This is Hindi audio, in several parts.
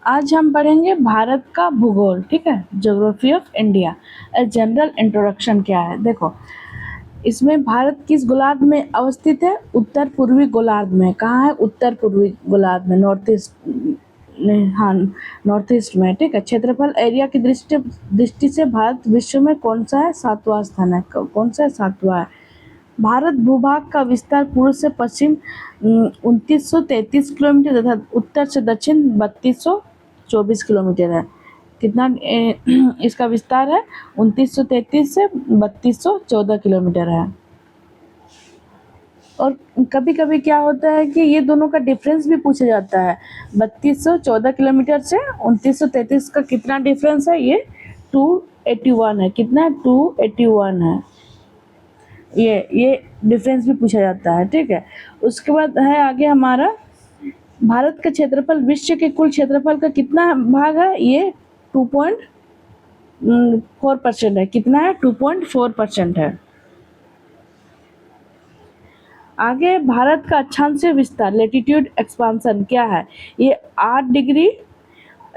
आज हम पढ़ेंगे भारत का भूगोल, ठीक है, geography of India. General introduction क्या है, देखो इसमें भारत किस गोलार्ध में अवस्थित है? उत्तर पूर्वी गोलार्ध में। कहाँ है? उत्तर पूर्वी गोलार्ध में, नॉर्थ ईस्ट में, हाँ नॉर्थ ईस्ट में, ठीक है। क्षेत्रफल एरिया की दृष्टि से भारत विश्व में कौन सा है? 7वां स्थान है। कौन सा है? 7वां है। भारत भूभाग का विस्तार पूर्व से पश्चिम 2933 किलोमीटर तथा उत्तर से दक्षिण 3224 किलोमीटर है। कितना इसका विस्तार है? 2933 से 3214 किलोमीटर है। और कभी कभी क्या होता है कि ये दोनों का डिफरेंस भी पूछा जाता है। 3214 किलोमीटर से 2933 का कितना डिफरेंस है? ये 281 है। कितना है? 281 है। ये डिफरेंस भी पूछा जाता है, ठीक है। उसके बाद है आगे हमारा भारत का क्षेत्रफल विश्व के कुल क्षेत्रफल का कितना भाग है? ये 2.4% है। कितना है? 2.4% है। आगे भारत का अक्षांशीय विस्तार लेटीट्यूड एक्सपांसन क्या है? ये 8 डिग्री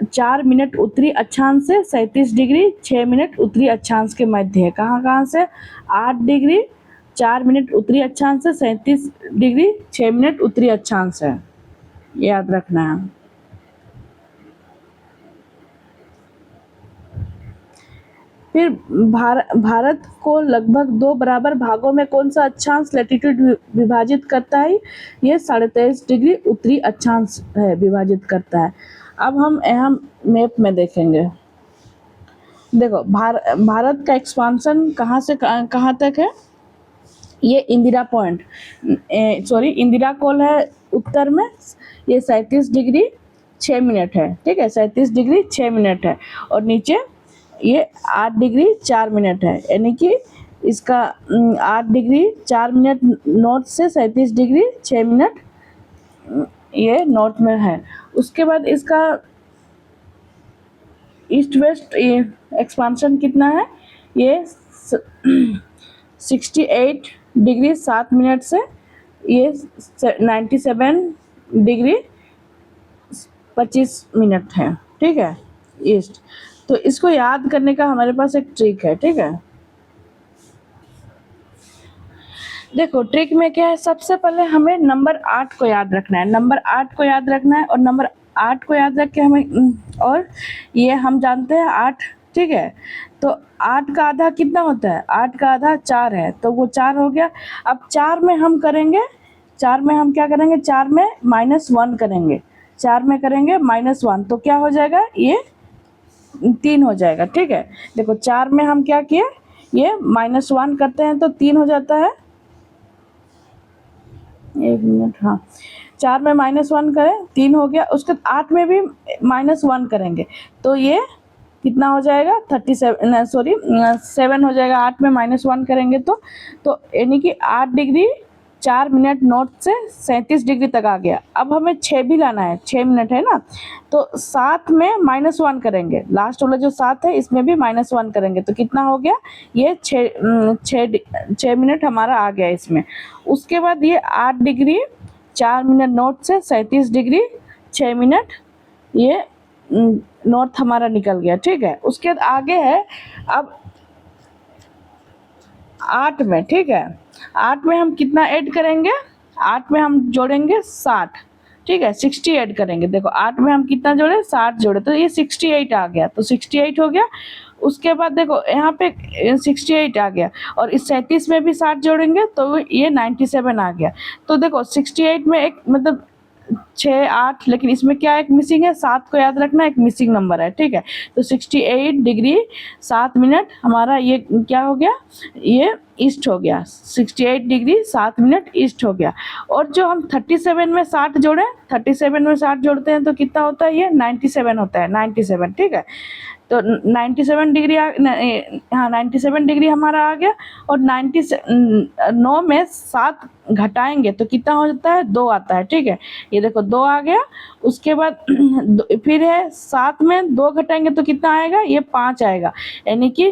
4 मिनट उत्तरी अक्षांश से 37 डिग्री 6 मिनट उत्तरी अक्षांश के मध्य है। कहाँ कहाँ से? 8 डिग्री 4 मिनट उत्तरी अक्षांश से 37 डिग्री 6 मिनट उत्तरी अक्षांश है। याद रखना है। फिर भारत को लगभग 2 बराबर भागों में कौन सा अक्षांश लैटिट्यूड विभाजित करता है? ये 23.5 डिग्री उत्तरी अक्षांश है, विभाजित करता है। अब हम मैप में देखेंगे। देखो भारत का एक्सपांसन कहाँ से कहाँ तक है? ये इंदिरा पॉइंट, इंदिरा कोल है उत्तर में। ये 37 डिग्री 6 मिनट है, ठीक है। 37 डिग्री 6 मिनट है। और नीचे ये 8 डिग्री 4 मिनट है, यानी कि इसका 8 डिग्री 4 मिनट नॉर्थ से 37 डिग्री 6 मिनट ये नॉर्थ में है। उसके बाद इसका ईस्ट वेस्ट एक्सपांशन कितना है? ये 68 डिग्री 7 मिनट से ये 97 डिग्री 25 मिनट है, ठीक है, ईस्ट। तो इसको याद करने का हमारे पास एक ट्रिक है, ठीक है। देखो ट्रिक में क्या है, सबसे पहले हमें नंबर 8 को याद रखना है। नंबर 8 को याद रखना है और नंबर 8 को याद रख के हमें, और ये हम जानते हैं 8, ठीक है। तो 8 का आधा कितना होता है? 8 का आधा 4 है, तो वो 4 हो गया। अब 4 में हम करेंगे, 4 में हम क्या करेंगे? 4 में -1 करेंगे। 4 में करेंगे -1 तो क्या हो जाएगा? ये 3 हो जाएगा, ठीक है। देखो 4 में हम क्या किए? ये -1 करते हैं तो 3 हो जाता है। 1 मिनट, हाँ। 4 में -1 करें, 3 हो गया। उसके 8 में भी -1 करेंगे तो ये कितना हो जाएगा? 7 हो जाएगा। 8 में -1 करेंगे तो यानी कि 8 डिग्री 4 मिनट नॉर्थ से 37 डिग्री तक आ गया। अब हमें 6 भी लाना है, 6 मिनट है ना, तो 7 में -1 करेंगे। लास्ट वाला जो 7 है इसमें भी -1 करेंगे तो कितना हो गया? ये 6 मिनट हमारा आ गया इसमें। उसके बाद ये 8 डिग्री 4 मिनट नॉर्थ से 37 डिग्री 6 मिनट ये नॉर्थ हमारा निकल गया, ठीक है। उसके बाद आगे है अब 8 में, ठीक है। 8 में हम कितना ऐड करेंगे? 8 में हम जोड़ेंगे 60, ठीक है। 60 ऐड करेंगे। देखो 8 में हम कितना जोड़े? 60 जोड़े तो ये 68 आ गया, तो 68 हो गया। उसके बाद देखो यहाँ पे 68 आ गया और इस 37 में भी 60 जोड़ेंगे तो ये 97 आ गया। तो देखो 68 में एक मतलब 6 8, लेकिन इसमें क्या एक मिसिंग है? 7 को याद रखना, एक मिसिंग नंबर है, ठीक है। तो 68 डिग्री 7 मिनट हमारा ये क्या हो गया? ये ईस्ट हो गया। 68 डिग्री 7 मिनट ईस्ट हो गया। और जो हम 37 में 60 जोड़े, 37 में 60 जोड़ते हैं तो कितना होता है? ये 97 होता है, 97, ठीक है। तो 97 डिग्री हाँ 97 डिग्री हमारा आ गया। और 9 में 7 घटाएंगे तो कितना हो जाता है? 2 आता है, ठीक है। ये देखो 2 आ गया। उसके बाद फिर है 7 में 2 घटाएंगे तो कितना आएगा? ये 5 आएगा, यानी कि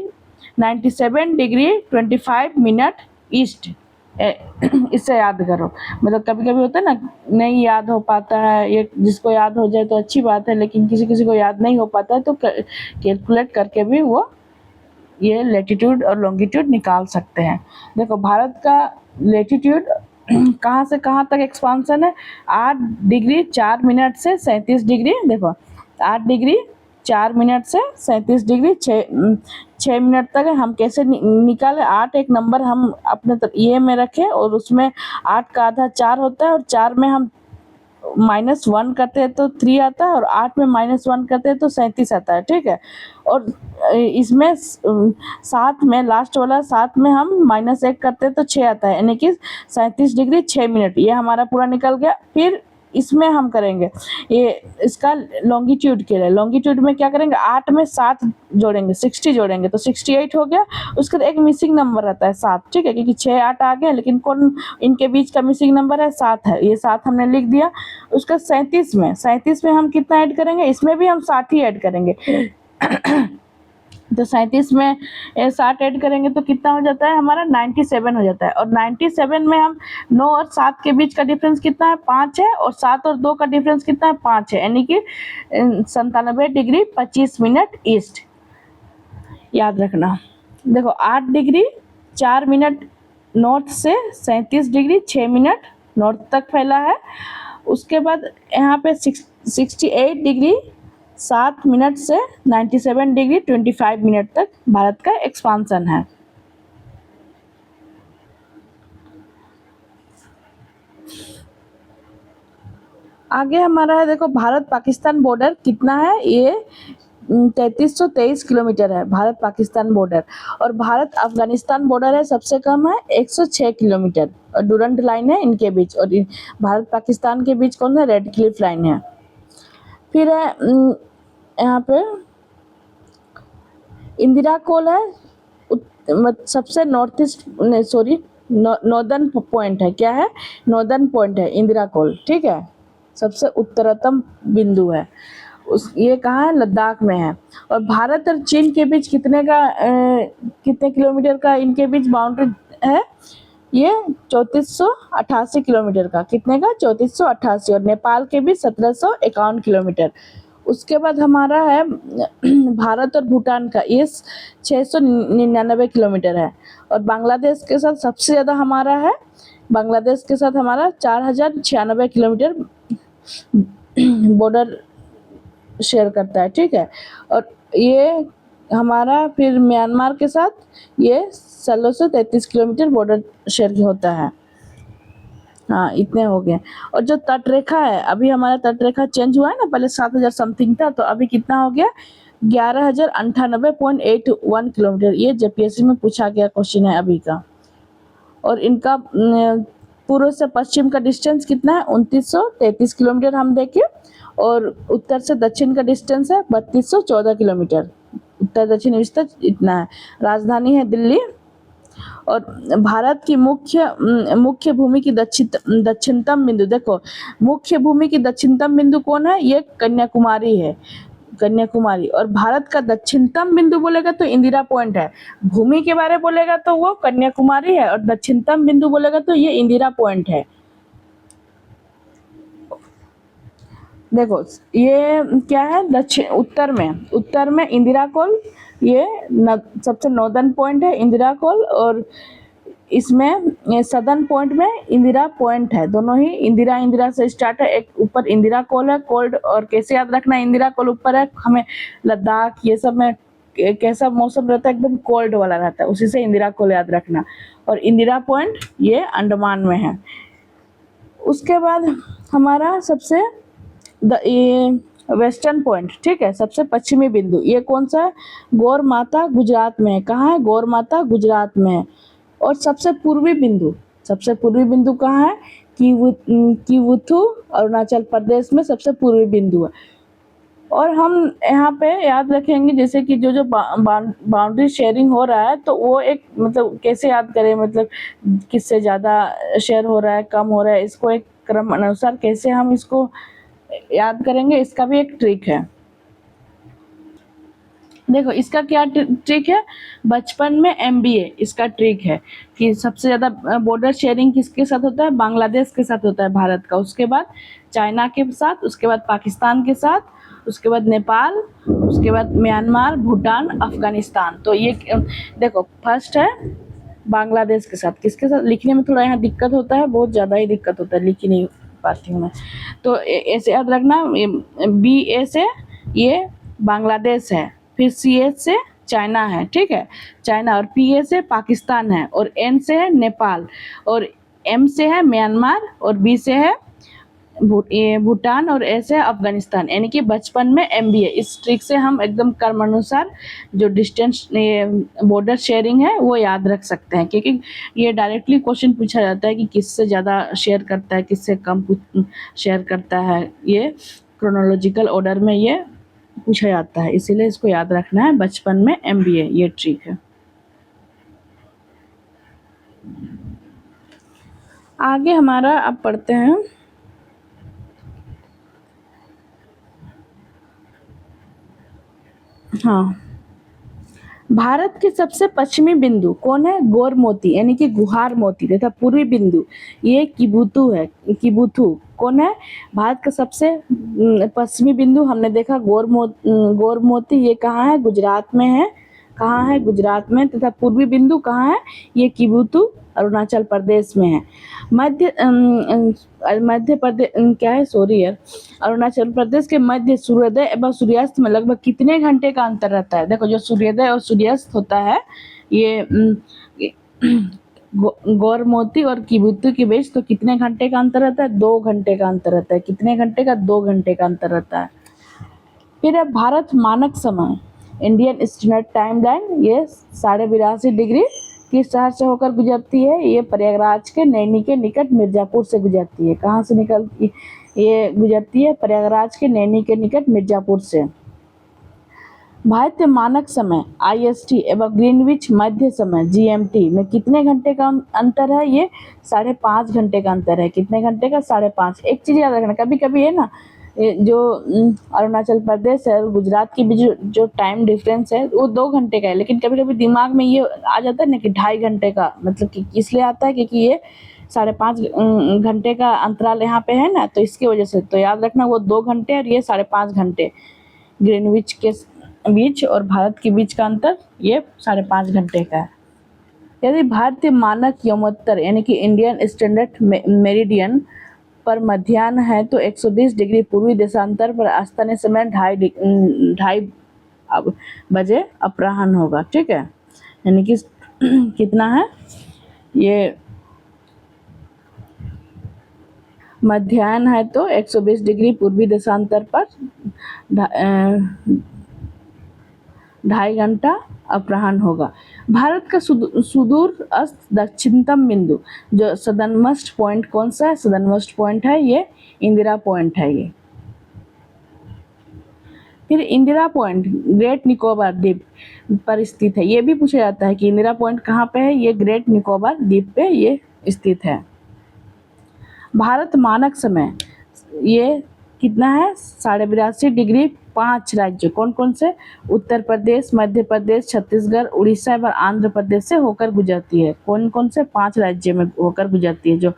97 डिग्री 25 मिनट ईस्ट, इससे याद करो। मतलब कभी कभी होता है ना, नहीं याद हो पाता है, ये जिसको याद हो जाए तो अच्छी बात है, लेकिन किसी किसी को याद नहीं हो पाता है तो कैलकुलेट करके भी वो ये लेटीट्यूड और लॉन्गिट्यूड निकाल सकते हैं। देखो भारत का लेटीट्यूड कहाँ से कहाँ तक एक्सपांसन है, 8 डिग्री 4 मिनट से 37 डिग्री। देखो 8 डिग्री 4 मिनट से 37 डिग्री 6 मिनट तक है। हम कैसे निकाले, 8 एक नंबर हम अपने ये में रखें और उसमें 8 का आधा 4 होता है, और 4 में हम -1 करते हैं तो 3 आता है, और 8 में -1 करते हैं तो 37 आता है, ठीक है। और इसमें 7 में लास्ट वाला 7 में हम -1 करते हैं तो 6 आता है, यानी कि 37 डिग्री 6 मिनट, ये हमारा पूरा निकल गया। फिर इसमें हम करेंगे ये इसका लॉन्गिट्यूड के लिए। लॉन्गिट्यूड में क्या करेंगे, 8 में 7 जोड़ेंगे, 60 जोड़ेंगे तो 68 हो गया। उसके बाद एक मिसिंग नंबर रहता है 7, ठीक है, क्योंकि 6 8 आ गया, लेकिन कौन इनके बीच का मिसिंग नंबर है, 7 है, ये 7 हमने लिख दिया। उसका 37 में हम कितना ऐड करेंगे, इसमें भी हम 60 ही ऐड करेंगे। तो 37 में 60 ऐड करेंगे तो कितना हो जाता है हमारा, 97 हो जाता है। और 97 में हम 9 और 7 के बीच का डिफरेंस कितना है, 5 है, और 7 और 2 का डिफरेंस कितना है, 5 है, यानी कि 97 डिग्री 25 मिनट ईस्ट, याद रखना। देखो 8 डिग्री 4 मिनट नॉर्थ से 37 डिग्री 6 मिनट नॉर्थ तक फैला है। उसके बाद यहाँ पे 68 डिग्री 7 मिनट से 97 डिग्री 25 मिनट तक भारत का एक्सपांसन है। आगे हमारा है, देखो भारत पाकिस्तान बॉर्डर कितना है, ये 3323 किलोमीटर है भारत पाकिस्तान बॉर्डर। और भारत अफगानिस्तान बॉर्डर है, सबसे कम है 106 किलोमीटर, और डूरंट लाइन है इनके बीच। और भारत पाकिस्तान के बीच कौन है, रेड क्लिफ लाइन है। फिर है यहाँ पे इंदिरा कोल है, सबसे north east sorry northern point है, क्या है, नॉर्दर्न पॉइंट है इंदिरा कोल, ठीक है, सबसे उत्तरतम बिंदु है। ये कहाँ है, लद्दाख में है। और भारत और चीन के बीच कितने किलोमीटर का इनके बीच बाउंड्री है, ये 3488 किलोमीटर का, कितने का, 3488। और नेपाल के बीच 1751 किलोमीटर। उसके बाद हमारा है भारत और भूटान का, ये 699 किलोमीटर है। और बांग्लादेश के साथ सबसे ज़्यादा हमारा है, बांग्लादेश के साथ हमारा 4096 किलोमीटर बॉर्डर शेयर करता है, ठीक है। और ये हमारा फिर म्यांमार के साथ ये 1633 किलोमीटर बॉर्डर शेयर होता है। हाँ इतने हो गए। और जो तट रेखा है, अभी हमारा तट रेखा चेंज हुआ है ना, पहले 7000 समथिंग था, तो अभी कितना हो गया, 11098.81 किलोमीटर। ये जेपीएससी में पूछा गया क्वेश्चन है अभी का। और इनका पूर्व से पश्चिम का डिस्टेंस कितना है, 2933 किलोमीटर हम देखें। और उत्तर से दक्षिण का डिस्टेंस है 3214 किलोमीटर, उत्तर दक्षिण विस्तार इतना है। राजधानी है दिल्ली। और भारत की मुख्य भूमि की दक्षिणतम बिंदु, देखो मुख्य भूमि की दक्षिणतम बिंदु कौन है, ये कन्याकुमारी है, कन्याकुमारी। और भारत का दक्षिणतम बिंदु बोलेगा तो इंदिरा पॉइंट है, भूमि के बारे बोलेगा तो वो कन्याकुमारी है, और दक्षिणतम बिंदु बोलेगा तो ये इंदिरा पॉइंट है। देखो ये क्या है, उत्तर में इंदिरा कोल, ये सबसे नॉर्दर्न पॉइंट है इंदिरा कोल। और इसमें सदर्न पॉइंट में इंदिरा पॉइंट है, दोनों ही इंदिरा से स्टार्ट है। एक ऊपर इंदिरा कोल है, कोल्ड। और कैसे याद रखना, इंदिरा कोल ऊपर है, हमें लद्दाख ये सब में कैसा मौसम रहता है, एकदम कोल्ड वाला रहता है, उसी से इंदिरा कोल याद रखना। और इंदिरा पॉइंट ये अंडमान में है। उसके बाद हमारा सबसे ये वेस्टर्न पॉइंट, ठीक है, सबसे पश्चिमी बिंदु, ये कौन सा है, गौर माता गुजरात में है। कहाँ है, गौर माता गुजरात में है। और सबसे पूर्वी बिंदु कहाँ है, किवुथु अरुणाचल प्रदेश में सबसे पूर्वी बिंदु है। और हम यहाँ पे याद रखेंगे, जैसे कि जो बाउंड्री शेयरिंग हो रहा है, तो वो एक मतलब कैसे याद करें, मतलब किससे ज़्यादा शेयर हो रहा है, कम हो रहा है, इसको एक क्रम अनुसार कैसे हम इसको याद करेंगे, इसका भी एक ट्रिक है। देखो इसका क्या ट्रिक है, बचपन में एमबीए इसका ट्रिक है कि सबसे ज़्यादा बॉर्डर शेयरिंग किसके साथ होता है, बांग्लादेश के साथ होता है भारत का, उसके बाद चाइना के साथ, उसके बाद पाकिस्तान के साथ, उसके बाद नेपाल, उसके बाद म्यांमार, भूटान, अफगानिस्तान। तो ये देखो फर्स्ट है बांग्लादेश के साथ, किसके साथ, लिखने में थोड़ा यहाँ दिक्कत होता है, बहुत ज़्यादा ही दिक्कत होता है, लिख ही नहीं पाती हूँ मैं। तो ऐसे याद रखना, बी ए से ये बांग्लादेश है, फिर सी ए से चाइना है, ठीक है, चाइना, और पी ए से पाकिस्तान है, और एन से है नेपाल, और एम से है म्यांमार, और बी से है भूटान, और ए से है अफगानिस्तान। यानी कि बचपन में एमबीए, इस ट्रिक से हम एकदम कर्मानुसार जो डिस्टेंस बॉर्डर शेयरिंग है वो याद रख सकते हैं, क्योंकि ये डायरेक्टली क्वेश्चन पूछा जाता है कि किससे ज़्यादा शेयर करता है, किससे कम शेयर करता है, ये क्रोनोलॉजिकल ऑर्डर में ये पूछा जाता है, इसीलिए इसको याद रखना है, बचपन में एमबीए ये ट्रिक है। आगे हमारा अब पढ़ते हैं हाँ, भारत के सबसे पश्चिमी बिंदु कौन है, गोर मोती यानी कि गुहार मोती तथा पूर्वी बिंदु ये किबुतु है, किबुथु कौन है, भारत का सबसे पश्चिमी बिंदु हमने देखा गोर मोती, ये कहाँ है, गुजरात में है, कहाँ है, गुजरात में, तथा पूर्वी बिंदु कहाँ है, ये किबुतु अरुणाचल प्रदेश में है। मध्य प्रदेश क्या है, सॉरी यार, अरुणाचल प्रदेश के मध्य सूर्योदय एवं सूर्यास्त में लगभग कितने घंटे का अंतर रहता है। देखो जो सूर्योदय और सूर्यास्त होता है ये गौर मोती और किबुतु के बीच तो कितने घंटे का अंतर रहता है, 2 घंटे का अंतर रहता है। कितने घंटे का, 2 घंटे का अंतर रहता है। फिर है भारत मानक समय, इंडियन स्टैंडर्ड टाइम लाइन, ये 82.5 डिग्री किस शहर से होकर गुजरती है, ये प्रयागराज के नैनी के निकट मिर्जापुर से गुजरती है। कहाँ से निकलती ये गुजरती है, प्रयागराज के नैनी के निकट मिर्जापुर से। भारतीय मानक समय IST एवं ग्रीनविच मध्य समय GMT में कितने घंटे का अंतर है, ये 5.5 घंटे का अंतर है। कितने घंटे का, 5.5। एक चीज़ याद रखना, कभी कभी है ना जो अरुणाचल प्रदेश है और गुजरात के बीच जो टाइम डिफरेंस है वो 2 घंटे का है, लेकिन कभी कभी दिमाग में ये आ जाता है ना कि 2.5 घंटे का, मतलब कि इसलिए आता है क्योंकि ये 5.5 घंटे का अंतराल यहाँ पे है ना, तो इसकी वजह से तो याद रखना वो 2 घंटे और ये 5.5 घंटे। ग्रीनविच के बीच और भारत के बीच का अंतर ये 5.5 घंटे का है। यदि भारतीय मानक यमोत्तर यानी कि इंडियन स्टैंडर्ड मेरिडियन पर मध्याह्न है तो 120 डिग्री पूर्वी देशांतर पर स्थानीय समय 2:30 बजे अपराह्न होगा, ठीक है। यानी कि कितना है, ये मध्याह्न है तो 120 डिग्री पूर्वी देशांतर पर 2.5 घंटा अपराह्न होगा। भारत का सुदूर अस्त दक्षिणतम बिंदु जो सदर्नमोस्ट पॉइंट कौन सा है, सदर्नमोस्ट पॉइंट है ये इंदिरा पॉइंट है ये। फिर इंदिरा पॉइंट ग्रेट निकोबार द्वीप पर स्थित है, ये भी पूछा जाता है कि इंदिरा पॉइंट कहाँ पे है, ये ग्रेट निकोबार द्वीप पे ये स्थित है। भारत मानक समय ये कितना है, 82.5 डिग्री 5 राज्य कौन कौन से, उत्तर प्रदेश, मध्य प्रदेश, छत्तीसगढ़, उड़ीसा एवं आंध्र प्रदेश से होकर गुजरती है। कौन कौन से 5 राज्य में होकर गुजरती है जो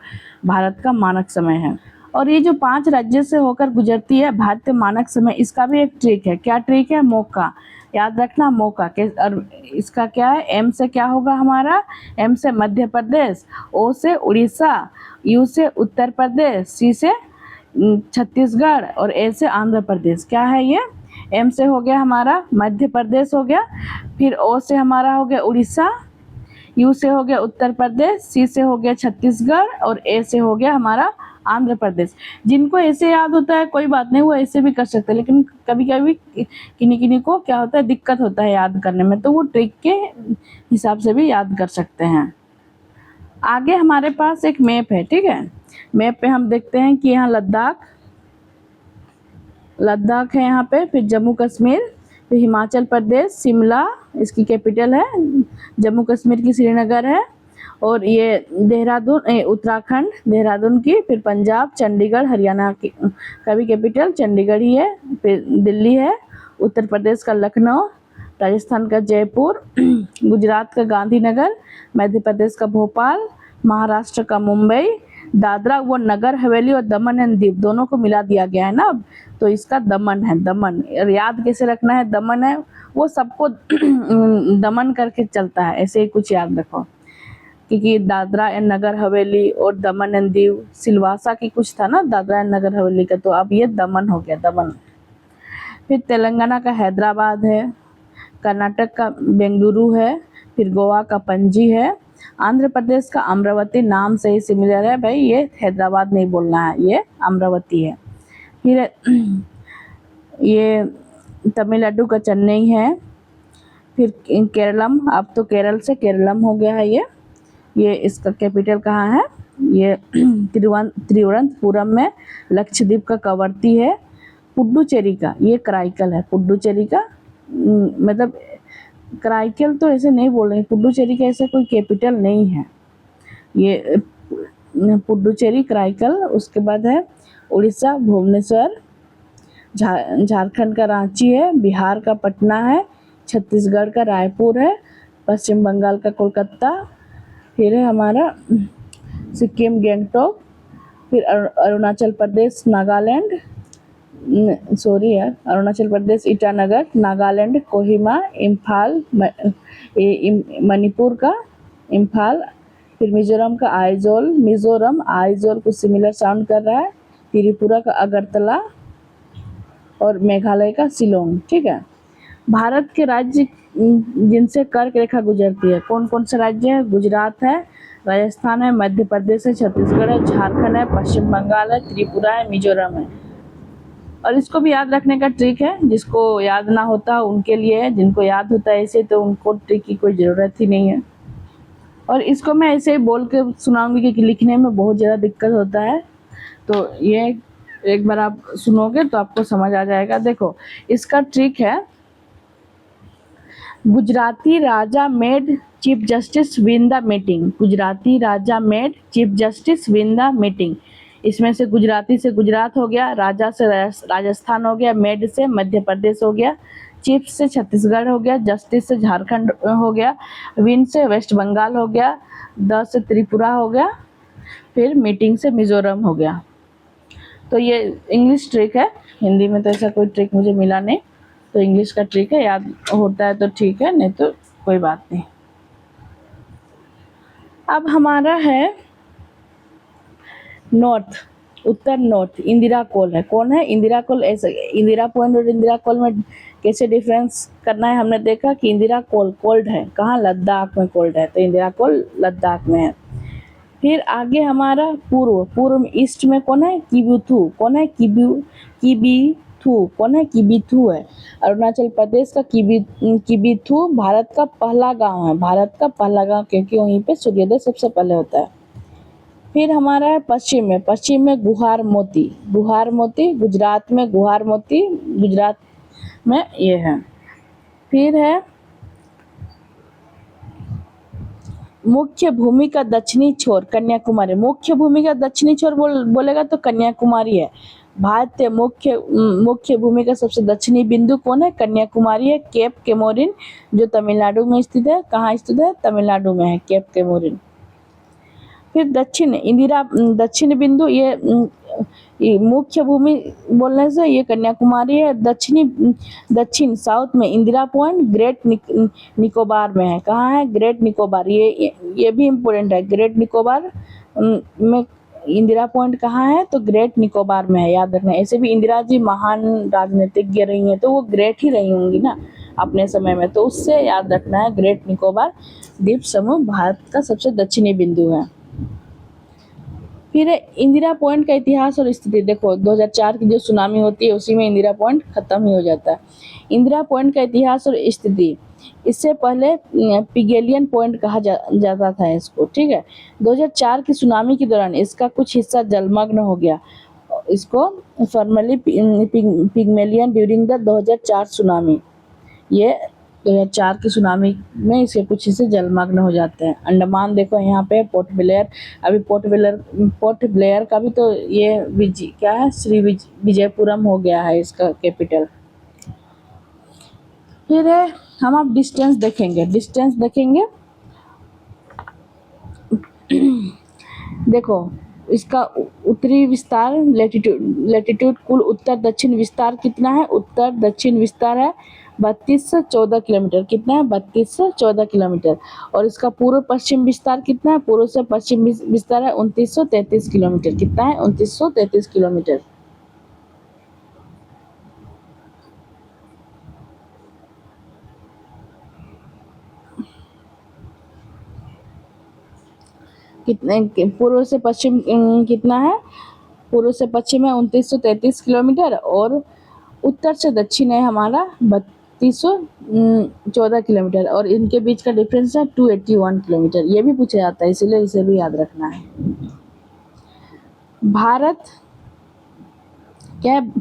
भारत का मानक समय है। और ये जो 5 राज्य से होकर गुजरती है भारतीय मानक समय, इसका भी एक ट्रिक है। क्या ट्रिक है, मौका याद रखना, मौका के। और इसका क्या है, एम से क्या होगा हमारा, एम से मध्य प्रदेश, ओ से उड़ीसा, यू से उत्तर प्रदेश, सी से छत्तीसगढ़ और ए से आंध्र प्रदेश। क्या है ये, एम से हो गया हमारा मध्य प्रदेश हो गया, फिर ओ से हमारा हो गया उड़ीसा, यू से हो गया उत्तर प्रदेश, सी से हो गया छत्तीसगढ़ और ए से हो गया हमारा आंध्र प्रदेश। जिनको ऐसे याद होता है कोई बात नहीं, वो ऐसे भी कर सकते हैं, लेकिन कभी कभी किन्हीं को क्या होता है, दिक्कत होता है याद करने में, तो वो ट्रिक के हिसाब से भी याद कर सकते हैं। आगे हमारे पास एक मैप है, ठीक है। मैप पे हम देखते हैं कि यहाँ लद्दाख है यहाँ पे, फिर जम्मू कश्मीर, फिर हिमाचल प्रदेश, शिमला इसकी कैपिटल है, जम्मू कश्मीर की श्रीनगर है, और ये देहरादून उत्तराखंड देहरादून की, फिर पंजाब चंडीगढ़ हरियाणा की का भी कैपिटल चंडीगढ़ ही है, फिर दिल्ली है, उत्तर प्रदेश का लखनऊ, राजस्थान का जयपुर, गुजरात का गांधीनगर, मध्य प्रदेश का भोपाल, महाराष्ट्र का मुंबई, दादरा वो नगर हवेली और दमन एंड दीव दोनों को मिला दिया गया है ना अब, तो इसका दमन है। दमन और याद कैसे रखना है, दमन है वो सबको दमन करके चलता है, ऐसे ही कुछ याद रखो, क्योंकि दादरा एंड नगर हवेली और दमन एंड दीव सिलवासा की कुछ था ना दादरा एंड नगर हवेली का, तो अब ये दमन हो गया, दमन। फिर तेलंगाना का हैदराबाद है, कर्नाटक का बेंगलुरु है, फिर गोवा का पणजी है, आंध्र प्रदेश का अमरावती नाम से ही सिमिलर है भाई, ये हैदराबाद नहीं बोलना है, ये अमरावती है। फिर ये तमिलनाडु का चेन्नई है। फिर केरलम, अब तो केरल से केरलम हो गया है ये इसका कैपिटल कहाँ है, ये तिरुवनंतपुरम में। लक्षद्वीप का कवरत्ती है। पुडुचेरी का ये कराईकल है, पुडुचेरी का मतलब कराईकल तो ऐसे नहीं बोल रहे, पुडुचेरी का ऐसा कोई कैपिटल नहीं है, ये पुडुचेरी कराईकल। उसके बाद है उड़ीसा भुवनेश्वर, झारखंड का रांची है, बिहार का पटना है, छत्तीसगढ़ का रायपुर है, पश्चिम बंगाल का कोलकाता, फिर है हमारा सिक्किम गैंगटॉक, फिर अरुणाचल प्रदेश नागालैंड, सॉरी यार, अरुणाचल प्रदेश ईटानगर, नागालैंड कोहिमा, इम्फाल मणिपुर का इम्फाल, फिर मिजोरम का आइजोल, मिजोरम आइजोल कुछ सिमिलर साउंड कर रहा है, त्रिपुरा का अगरतला और मेघालय का शिलोंग। ठीक है, भारत के राज्य जिनसे कर्क रेखा गुजरती है, कौन कौन से राज्य है, गुजरात है, राजस्थान है, मध्य प्रदेश है, छत्तीसगढ़ है, झारखंड है, पश्चिम बंगाल है, त्रिपुरा है, मिजोरम है। और इसको भी याद रखने का ट्रिक है, जिसको याद ना होता उनके लिए है, जिनको याद होता है ऐसे तो उनको ट्रिक की कोई ज़रूरत ही नहीं है। और इसको मैं ऐसे ही बोल के सुनाऊंगी क्योंकि लिखने में बहुत ज़्यादा दिक्कत होता है, तो ये एक बार आप सुनोगे तो आपको समझ आ जाएगा। देखो इसका ट्रिक है, Gujarati raja made chief justice win the meeting, Gujarati raja made chief justice win the meeting. इसमें से गुजराती से गुजरात हो गया, राजा से राजस्थान हो गया, मेड से मध्य प्रदेश हो गया, चीफ से छत्तीसगढ़ हो गया, जस्टिस से झारखंड हो गया, विन से वेस्ट बंगाल हो गया, द से त्रिपुरा हो गया, फिर मीटिंग से मिजोरम हो गया। तो ये इंग्लिश ट्रिक है, हिंदी में तो ऐसा कोई ट्रिक मुझे मिला नहीं, तो इंग्लिश का ट्रिक है, याद होता है तो ठीक है, नहीं तो कोई बात नहीं। अब हमारा है नॉर्थ, उत्तर नॉर्थ, इंदिरा कोल है। कौन है इंदिरा कोल? ऐसे इंदिरा पॉइंट और इंदिरा कोल में कैसे डिफरेंस करना है हमने देखा कि इंदिरा कोल कोल्ड है, कहाँ, लद्दाख में कोल्ड है, तो इंदिरा कोल लद्दाख में है। फिर आगे हमारा पूर्व, पूर्व में ईस्ट में कौन है, किबीथु, कौन है, किबीथु, कौन है, किबीथु है। अरुणाचल प्रदेश का किबीथु भारत का पहला गांव है, भारत का पहला गांव, क्योंकि वहीं पे सूर्योदय सबसे पहले होता है। फिर हमारा है पश्चिम में, पश्चिम में गुहार मोती, गुहार मोती गुजरात में, गुहार मोती गुजरात में ये है। फिर है मुख्य भूमि का दक्षिणी छोर, कन्याकुमारी, मुख्य भूमि का दक्षिणी छोर बोलेगा तो कन्याकुमारी है। भारत मुख्य भूमि का सबसे दक्षिणी बिंदु कौन है, कन्याकुमारी है। केप केमोरिन जो तमिलनाडु में स्थित है, कहाँ स्थित है, तमिलनाडु में है केप केमोरिन। फिर दक्षिण इंदिरा, दक्षिण बिंदु ये मुख्य भूमि बोलने से ये कन्याकुमारी है। दक्षिण साउथ में इंदिरा पॉइंट ग्रेट निकोबार में है, कहाँ है, ग्रेट निकोबार, ये भी इम्पोर्टेंट है। ग्रेट निकोबार में इंदिरा पॉइंट कहाँ है, तो ग्रेट निकोबार में है, याद रखना। ऐसे भी इंदिरा जी महान राजनीतिज्ञ रही हैं, तो वो ग्रेट ही रही होंगी ना अपने समय में, तो उससे याद रखना है ग्रेट निकोबार द्वीप समूह भारत का सबसे दक्षिणी बिंदु है। फिर इंदिरा पॉइंट का इतिहास और स्थिति, देखो 2004 की जो सुनामी होती है उसी में इंदिरा पॉइंट खत्म ही हो जाता है। इंदिरा पॉइंट का इतिहास और स्थिति, इससे पहले पिगेलियन पॉइंट कहा जाता था इसको, ठीक है। 2004 की सुनामी के दौरान इसका कुछ हिस्सा जलमग्न हो गया, इसको formally Pygmalion during the 2004 tsunami. ये 2004 की सुनामी में इसके कुछ हिस्से जलमग्न हो जाते हैं। अंडमान देखो यहाँ पे पोर्ट ब्लेयर, अभी पोर्ट ब्लेयर का भी तो ये क्या है, श्री विजयपुरम हो गया है इसका कैपिटल। फिर है हम अब डिस्टेंस देखेंगे। डिस्टेंस देखेंगे, देखो इसका उत्तरी विस्तार लेटीट्यूड कुल उत्तर दक्षिण विस्तार कितना है? उत्तर दक्षिण विस्तार है 32 से 14 किलोमीटर। कितना है? 32 से 14 किलोमीटर। और इसका पूर्व पश्चिम विस्तार कितना है? पूर्व से पश्चिम विस्तार है 2933 किलोमीटर। कितना है? 2933 किलोमीटर। कितने पूर्व से पश्चिम कितना है? पूर्व से पश्चिम है 2933 किलोमीटर और उत्तर से दक्षिण है हमारा 3214 किलोमीटर और इनके बीच का डिफरेंस है 281 किलोमीटर। ये भी पूछा जाता है, इसीलिए इसे भी याद रखना है। भारत क्या है?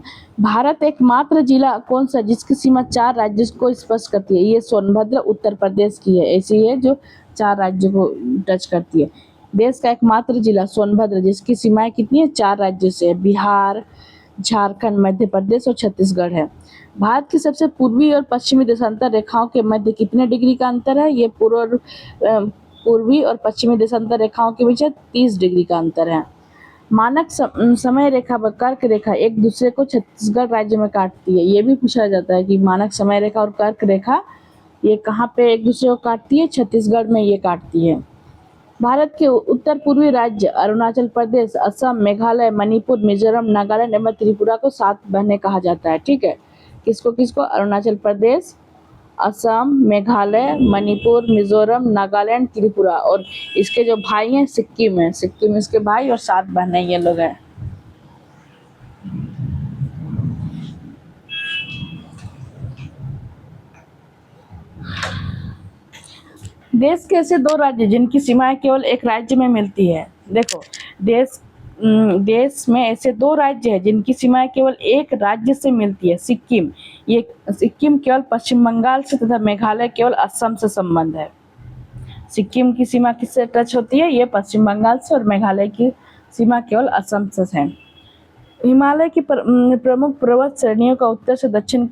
भारत एकमात्र जिला कौन सा जिसकी सीमा 4 राज्यों को स्पर्श करती है? ये सोनभद्र उत्तर प्रदेश की है, ऐसी है जो 4 राज्यों को टच करती है। देश का एकमात्र जिला सोनभद्र जिसकी सीमाएं कितनी है? 4 राज्यों से है, बिहार, झारखंड, मध्य प्रदेश और छत्तीसगढ़ है। भारत की सबसे पूर्वी और पश्चिमी देशांतर रेखाओं के मध्य कितने डिग्री का अंतर है? ये पूर्वी और पश्चिमी देशांतर रेखाओं के बीच 30 डिग्री का अंतर है। मानक समय रेखा व कर्क रेखा एक दूसरे को छत्तीसगढ़ राज्य में काटती है। ये भी पूछा जाता है कि मानक समय रेखा और कर्क रेखा ये कहाँ पे एक दूसरे को काटती है? छत्तीसगढ़ में ये काटती है। भारत के उत्तर पूर्वी राज्य अरुणाचल प्रदेश, असम, मेघालय, मणिपुर, मिजोरम, नागालैंड एवं त्रिपुरा को 7 बहनें कहा जाता है। ठीक है, किसको किसको? अरुणाचल प्रदेश, असम, मेघालय, मणिपुर, मिजोरम, नागालैंड, त्रिपुरा और इसके जो भाई हैं सिक्किम है। सिक्किम इसके भाई और 7 बहनें ये लोग हैं। देश के ऐसे 2 राज्य जिनकी सीमाएं केवल एक राज्य में मिलती है। देखो देश में ऐसे 2 राज्य हैं जिनकी सीमाएं केवल एक राज्य से मिलती है। सिक्किम, ये सिक्किम केवल पश्चिम बंगाल से तथा मेघालय केवल असम से संबंध है। सिक्किम की सीमा किससे टच होती है? ये पश्चिम बंगाल से और मेघालय की सीमा केवल असम से है। हिमालय की प्रमुख पर्वत श्रेणियों का उत्तर से दक्षिण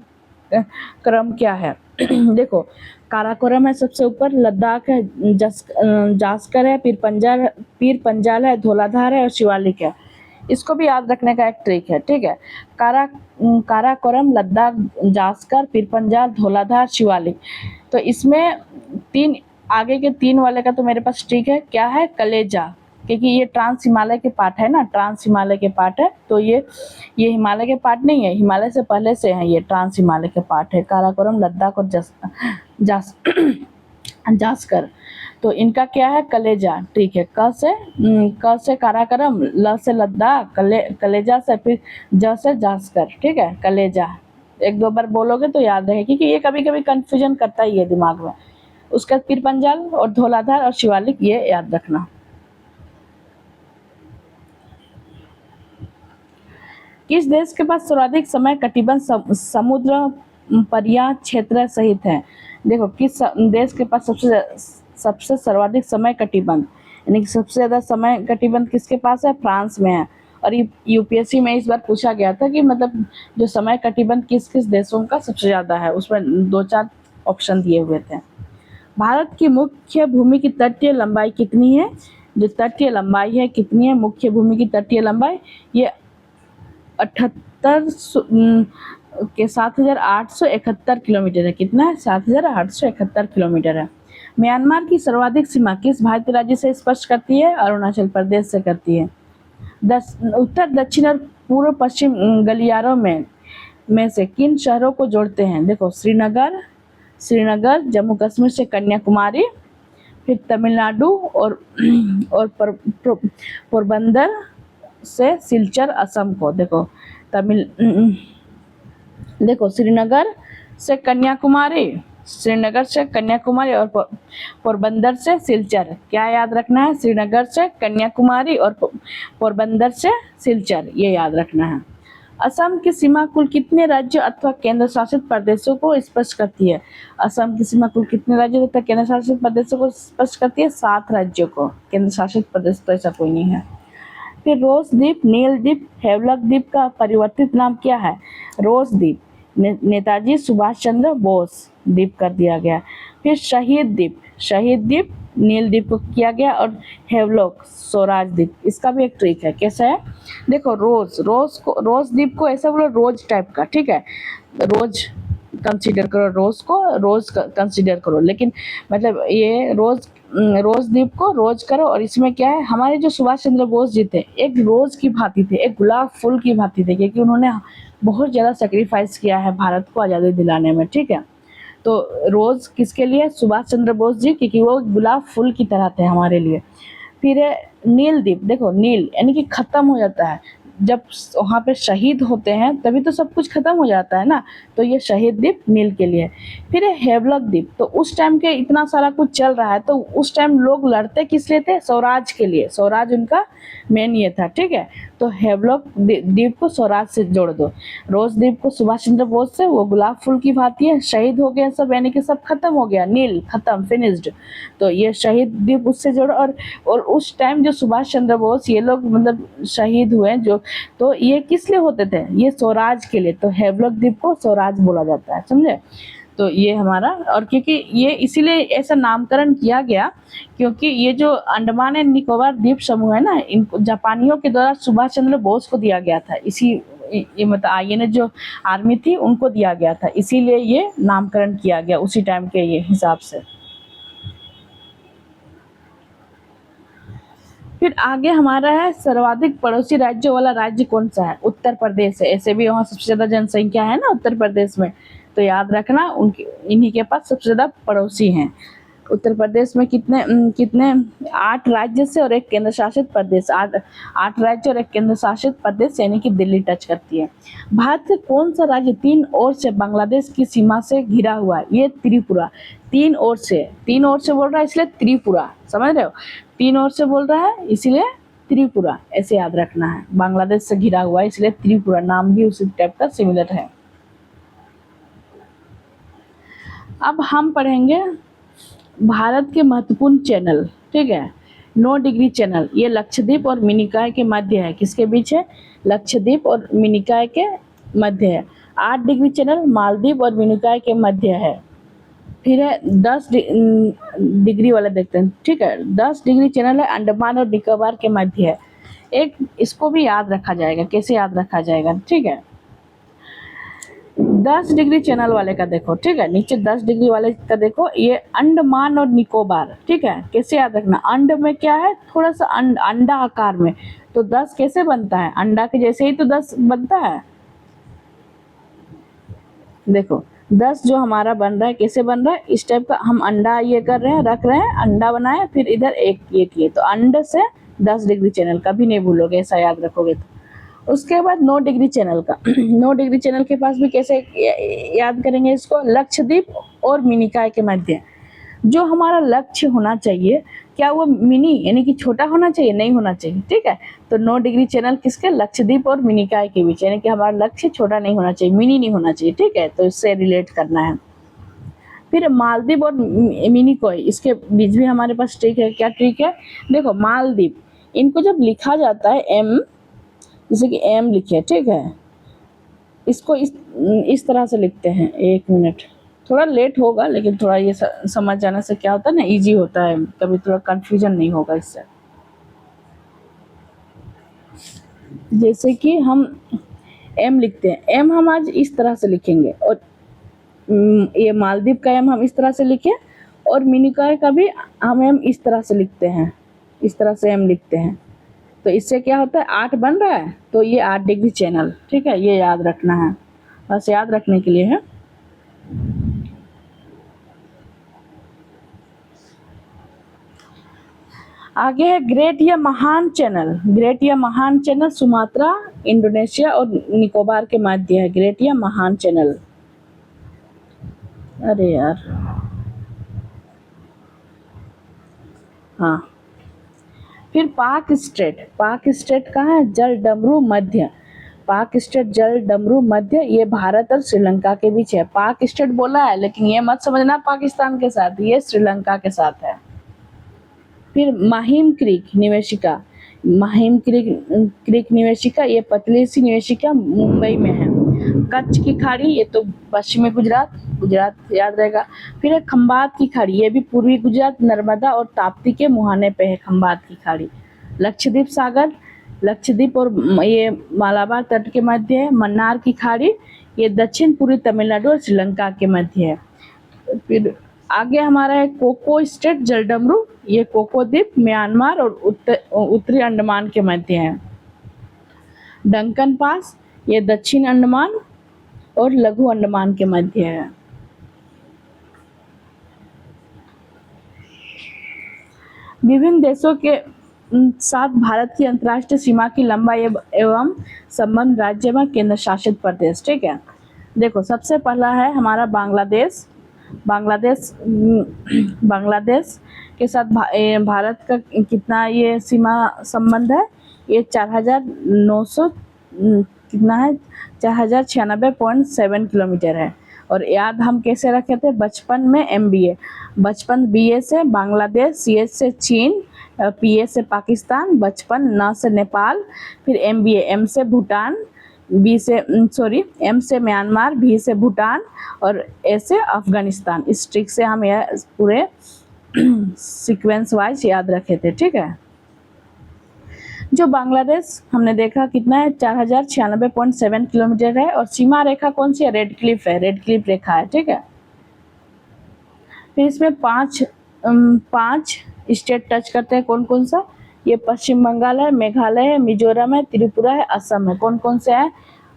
क्रम क्या है? देखो काराकोरम है सबसे ऊपर, लद्दाख है, जास्कर है, पीर पंजाल है, धौलाधार है और शिवालिक है। इसको भी याद रखने का एक ट्रिक है। ठीक है, काराकोरम, लद्दाख, जास्कर, पीर पंजाल, धौलाधार, शिवालिक। तो इसमें 3 आगे के 3 वाले का तो मेरे पास ट्रिक है। क्या है? कलेजा, क्योंकि ये ट्रांस हिमालय के पार्ट है ना, ट्रांस हिमालय के पार्ट है। तो ये हिमालय के पार्ट नहीं है, हिमालय से पहले से है, ये ट्रांस हिमालय के पार्ट है। काराकोरम, लद्दाख और जास्कर। तो इनका क्या है? कलेजा। ठीक है, क से काराकोरम, ल से लद्दाख, कलेजा से फिर ज से जास्कर। ठीक है, कलेजा 1-2 बार बोलोगे तो याद रहे, क्योंकि ये कभी कभी कंफ्यूजन करता ही है दिमाग में। उसका पीर पंजाल और धौलाधार और शिवालिक ये याद रखना। किस देश के पास सर्वाधिक समय कटिबंध समुद्र पर्या क्षेत्र सहित है? देखो किस देश के पास सबसे सर्वाधिक समय कटिबंध, यानी कि सबसे ज्यादा समय कटिबंध किसके पास है? फ्रांस में है। और यूपीएससी में इस बार पूछा गया था कि मतलब जो समय कटिबंध किस किस देशों का सबसे ज्यादा है, उसमें 2-4 ऑप्शन दिए हुए थे। भारत की मुख्य भूमि की तटीय लंबाई कितनी है? जो तटीय लंबाई है कितनी है? मुख्य भूमि की तटीय लंबाई ये 7,871 किलोमीटर है। कितना है? 7,871 किलोमीटर है। म्यांमार की सर्वाधिक सीमा किस भारतीय राज्य से स्पर्श करती है? अरुणाचल प्रदेश से करती है। उत्तर, दक्षिण और पूर्व पश्चिम गलियारों में से किन शहरों को जोड़ते हैं? देखो श्रीनगर, जम्मू कश्मीर से कन्याकुमारी, फिर तमिलनाडु और पोरबंदर से सिलचर असम को। देखो श्रीनगर से कन्याकुमारी और पोरबंदर से सिलचर। क्या याद रखना है? श्रीनगर से कन्याकुमारी और पोरबंदर से सिलचर, ये याद रखना है। असम की सीमा कुल कितने राज्यों अथवा केंद्र शासित प्रदेशों को स्पर्श करती है? असम की सीमा कुल कितने राज्यों तथा केंद्र शासित प्रदेशों को स्पर्श करती है? 7 राज्यों को। केंद्र शासित प्रदेश तो ऐसा कोई नहीं है। फिर रोज द्वीप, नील द्वीप, हेवलक द्वीप का परिवर्तित नाम क्या है? रोज द्वीप, नेताजी सुभाष चंद्र बोस द्वीप कर दिया गया। फिर शहीद द्वीप नील द्वीप को किया गया, और हेवलॉक स्वराज द्वीप, इसका भी एक ट्रिक है। कैसा है देखो, रोज द्वीप को ऐसा बोलो, रोज टाइप का, ठीक है, रोज कंसीडर करो, रोज कंसीडर करो, लेकिन मतलब ये रोज द्वीप को रोज करो। और इसमें क्या है, हमारे जो सुभाष चंद्र बोस जी थे एक रोज की भांति थे, एक गुलाब फूल की भांति थे, क्योंकि उन्होंने बहुत ज़्यादा सेक्रीफाइस किया है भारत को आज़ादी दिलाने में, ठीक है। तो रोज किसके लिए, सुभाष चंद्र बोस जी, क्योंकि वो गुलाब फूल की तरह थे हमारे लिए। फिर है नील द्वीप, देखो नील यानी कि खत्म हो जाता है, जब वहाँ पे शहीद होते हैं तभी तो सब कुछ खत्म हो जाता है ना, तो ये शहीद द्वीप नील के लिए। फिर है हेवलॉक द्वीप, तो उस टाइम के इतना सारा कुछ चल रहा है, तो उस टाइम लोग लड़ते किस लिए थे, स्वराज के लिए, स्वराज उनका मेन ये था, ठीक है। तो हेवलॉक द्वीप को स्वराज से जोड़ दो। रोज द्वीप को सुभाष चंद्र बोस से, वो गुलाब फूल की भांति है, शहीद हो गए सब, यानी कि सब खत्म हो गया, नील खत्म, फिनिश्ड, तो ये शहीद द्वीप उससे जोड़ो। और उस टाइम जो सुभाष चंद्र बोस ये लोग मतलब शहीद हुए जो, तो ये किस लिए होते थे, ये स्वराज के लिए, तो हेवलॉक द्वीप को स्वराज बोला जाता है, समझे। तो ये हमारा, और क्योंकि ये इसीलिए ऐसा नामकरण किया गया क्योंकि ये जो अंडमान एंड निकोबार द्वीप समूह है ना, इनको जापानियों के द्वारा सुभाष चंद्र बोस को दिया गया था, इसी ये मतलब INA जो आर्मी थी उनको दिया गया था, इसीलिए ये नामकरण किया गया उसी टाइम के ये हिसाब से। फिर आगे हमारा है सर्वाधिक पड़ोसी राज्यों वाला राज्य कौन सा है, उत्तर प्रदेश है। ऐसे भी वहाँ सबसे ज्यादा जनसंख्या है ना उत्तर प्रदेश में, तो याद रखना उनके इन्हीं के पास सबसे ज्यादा पड़ोसी हैं। उत्तर प्रदेश में कितने 8 राज्य से और 1 केंद्र शासित प्रदेश, 8 राज्य और 1 केंद्र शासित प्रदेश, यानी कि दिल्ली टच करती है। भारत के कौन सा राज्य 3 ओर से बांग्लादेश की सीमा से घिरा हुआ है, ये त्रिपुरा। 3 ओर से बोल रहा है इसलिए त्रिपुरा, समझ रहे हो, 3 ओर से बोल रहा है इसलिए त्रिपुरा, ऐसे याद रखना है, बांग्लादेश से घिरा हुआ है इसलिए त्रिपुरा, नाम भी उसी टाइप का सिमिलर है। अब हम पढ़ेंगे भारत के महत्वपूर्ण चैनल, ठीक है। 9 डिग्री चैनल, ये लक्षद्वीप और मिनिकॉय के मध्य है, किसके बीच है, लक्षद्वीप और मिनिकॉय के मध्य है। 8 डिग्री चैनल मालदीव और मिनिकॉय के मध्य है। फिर है 10 डिग्री वाला देखते हैं, ठीक है। 10 डिग्री चैनल है अंडमान और निकोबार के मध्य है। एक इसको भी याद रखा जाएगा, कैसे याद रखा जाएगा, ठीक है। 10 डिग्री चैनल वाले का देखो, ठीक है, नीचे 10 डिग्री वाले का देखो, ये अंडमान और निकोबार, ठीक है। कैसे याद रखना, अंड में क्या है, थोड़ा सा अंडा आकार में, तो 10 कैसे बनता है, अंडा के जैसे ही तो 10 बनता है। देखो 10 जो हमारा बन रहा है कैसे बन रहा है, इस टाइप का हम अंडा ये कर रहे हैं, रख रहे हैं, अंडा बनाए, फिर इधर एक ये किए, तो अंड से 10 डिग्री चैनल, कभी नहीं भूलोगे, ऐसा याद रखोगे तो। उसके बाद 9 डिग्री चैनल का 9 डिग्री चैनल के पास भी कैसे याद करेंगे इसको, लक्षद्वीप और मिनिकॉय के मध्य। जो हमारा लक्ष्य होना चाहिए, क्या वो मिनी यानी कि छोटा होना चाहिए, नहीं होना चाहिए, ठीक है। तो 9 डिग्री चैनल किसके, लक्षद्वीप और मिनिकॉय के बीच, यानी कि हमारा लक्ष्य छोटा नहीं होना चाहिए, मिनी नहीं होना चाहिए, ठीक है, तो इससे रिलेट करना है। फिर मालदीव और मिनिकॉय, इसके बीच भी हमारे पास ट्रिक है। क्या ट्रिक है, देखो मालदीव, इनको जब लिखा जाता है एम, जैसे कि एम लिखे, ठीक है, इसको इस तरह से लिखते हैं। 1 मिनट, थोड़ा लेट होगा लेकिन थोड़ा ये समझ जाने से क्या होता है ना, इजी होता है, कभी थोड़ा कंफ्यूजन नहीं होगा इससे। जैसे कि हम एम लिखते हैं, एम हम आज इस तरह से लिखेंगे, और ये मालदीव का एम हम इस तरह से लिखे, और मिनिकॉय का भी हम एम इस तरह से लिखते हैं, इस तरह से एम लिखते हैं। तो इससे क्या होता है, 8 बन रहा है, तो ये 8 डिग्री चैनल, ठीक है, ये याद रखना है, बस याद रखने के लिए है। आगे है ग्रेट या महान चैनल। ग्रेट या महान चैनल सुमात्रा, इंडोनेशिया और निकोबार के मध्य है, ग्रेट या महान चैनल। अरे यार, हाँ। फिर पाक स्टेट कहाँ है, जल डमरू मध्य, पाक स्टेट जल डमरू मध्य, ये भारत और श्रीलंका के बीच है। पाक स्टेट बोला है लेकिन ये मत समझना पाकिस्तान के साथ, ये श्रीलंका के साथ है। फिर माहिम क्रीक निवेशिका, ये पतली सी निवेशिका मुंबई में है। कच्छ की खाड़ी, ये तो पश्चिमी गुजरात, गुजरात याद रहेगा। फिर है खंबात की खाड़ी, ये भी पूर्वी गुजरात, नर्मदा और ताप्ती के मुहाने पे है खंबात की खाड़ी। लक्षद्वीप सागर, लक्षद्वीप और ये मालाबार तट के मध्य है। मन्नार की खाड़ी, ये दक्षिण पूर्वी तमिलनाडु और श्रीलंका के मध्य है। फिर आगे हमारा है कोको स्टेट जलडमरू, ये कोको द्वीप म्यांमार और उत्तरी अंडमान के मध्य है। डंकन पास, ये दक्षिण अंडमान और लघु अंडमान के मध्य है। विभिन्न देशों के साथ भारत की अंतर्राष्ट्रीय सीमा की लंबाई एवं संबंध राज्य में केंद्र शासित प्रदेश। ठीक है, देखो सबसे पहला है हमारा बांग्लादेश। बांग्लादेश के साथ भारत का कितना ये सीमा संबंध है, ये 4900 कितना है 4096.7 किलोमीटर है। और याद हम कैसे रखे थे बचपन में, MBA, बचपन BA से बांग्लादेश, CS से चीन, PA से पाकिस्तान, बचपन न से नेपाल, फिर MBA, M से भूटान, M से म्यांमार, B से भूटान और A से अफगानिस्तान। इस ट्रिक से हम यह पूरे सीक्वेंस वाइज याद रखे थे। ठीक है, जो बांग्लादेश हमने देखा कितना है 4096.7 किलोमीटर है। और सीमा रेखा कौन सी है, रेड क्लिफ है, रेड क्लिफ रेखा है। ठीक है, फिर इसमें पांच स्टेट टच करते हैं। कौन कौन सा, ये पश्चिम बंगाल है, मेघालय है, मिजोरम है, त्रिपुरा है, असम है। कौन कौन से है,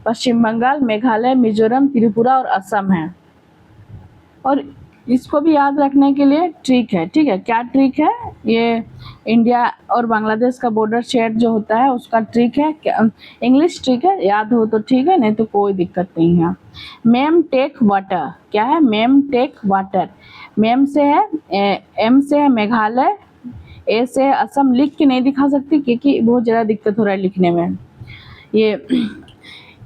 पश्चिम बंगाल, मेघालय, मिजोरम, त्रिपुरा और असम है। और इसको भी याद रखने के लिए ट्रिक है। ठीक है, क्या ट्रिक है, ये इंडिया और बांग्लादेश का बॉर्डर शेयर जो होता है उसका ट्रिक है, इंग्लिश ट्रिक है, याद हो तो ठीक है, नहीं तो कोई दिक्कत नहीं है। मेम टेक वाटर, क्या है, मेम टेक वाटर। मेम से है, M से है मेघालय, A से है असम। लिख के नहीं दिखा सकती क्योंकि बहुत ज़्यादा दिक्कत हो रहा है लिखने में। ये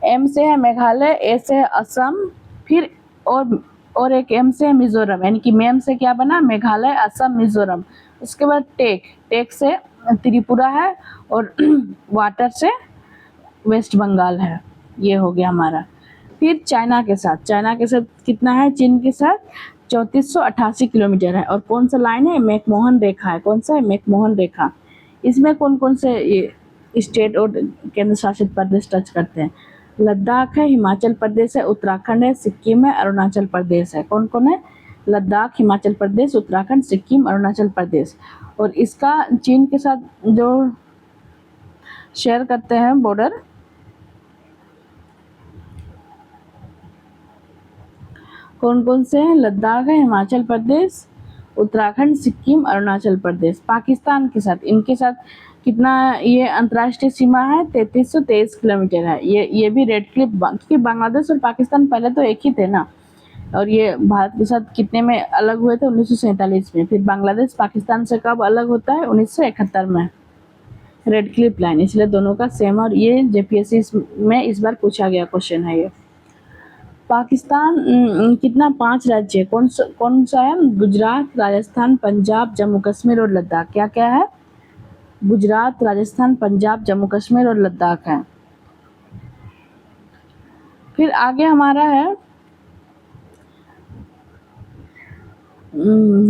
M से है मेघालय, A से है असम, फिर और एक M से है मिजोरम, यानी कि मेम से क्या बना, मेघालय, असम, मिजोरम। उसके बाद टेक से त्रिपुरा है और वाटर से वेस्ट बंगाल है। ये हो गया हमारा। फिर चाइना के साथ कितना है, चीन के साथ 3488 किलोमीटर है। और कौन सा लाइन है, मैकमोहन रेखा है। कौन सा है, मैकमोहन रेखा। इसमें कौन कौन से ये स्टेट और केंद्र शासित प्रदेश टच करते हैं, लद्दाख है, हिमाचल प्रदेश है, उत्तराखंड है, सिक्किम है, अरुणाचल प्रदेश है। कौन कौन है, लद्दाख, हिमाचल प्रदेश, उत्तराखंड, सिक्किम, अरुणाचल प्रदेश। और इसका चीन के साथ जो शेयर करते हैं बॉर्डर, कौन कौन से हैं, लद्दाख है, हिमाचल प्रदेश, उत्तराखंड, सिक्किम, अरुणाचल प्रदेश। पाकिस्तान के साथ, इनके साथ कितना ये अंतर्राष्ट्रीय सीमा है 3323 किलोमीटर है। ये भी रेड क्लिफ, क्योंकि बांग्लादेश और पाकिस्तान पहले तो एक ही थे ना। और ये भारत के साथ कितने में अलग हुए थे, 1947 में। फिर बांग्लादेश पाकिस्तान से कब अलग होता है, 1971 में, रेड क्लिफ लाइन। इसलिए दोनों का सेम। और ये JPSC में इस बार पूछा गया क्वेश्चन है ये। पाकिस्तान कितना 5 राज्य, कौन सा है, गुजरात, राजस्थान, पंजाब, जम्मू कश्मीर और लद्दाख। क्या क्या है, गुजरात, राजस्थान, पंजाब, जम्मू कश्मीर और लद्दाख है। फिर आगे हमारा है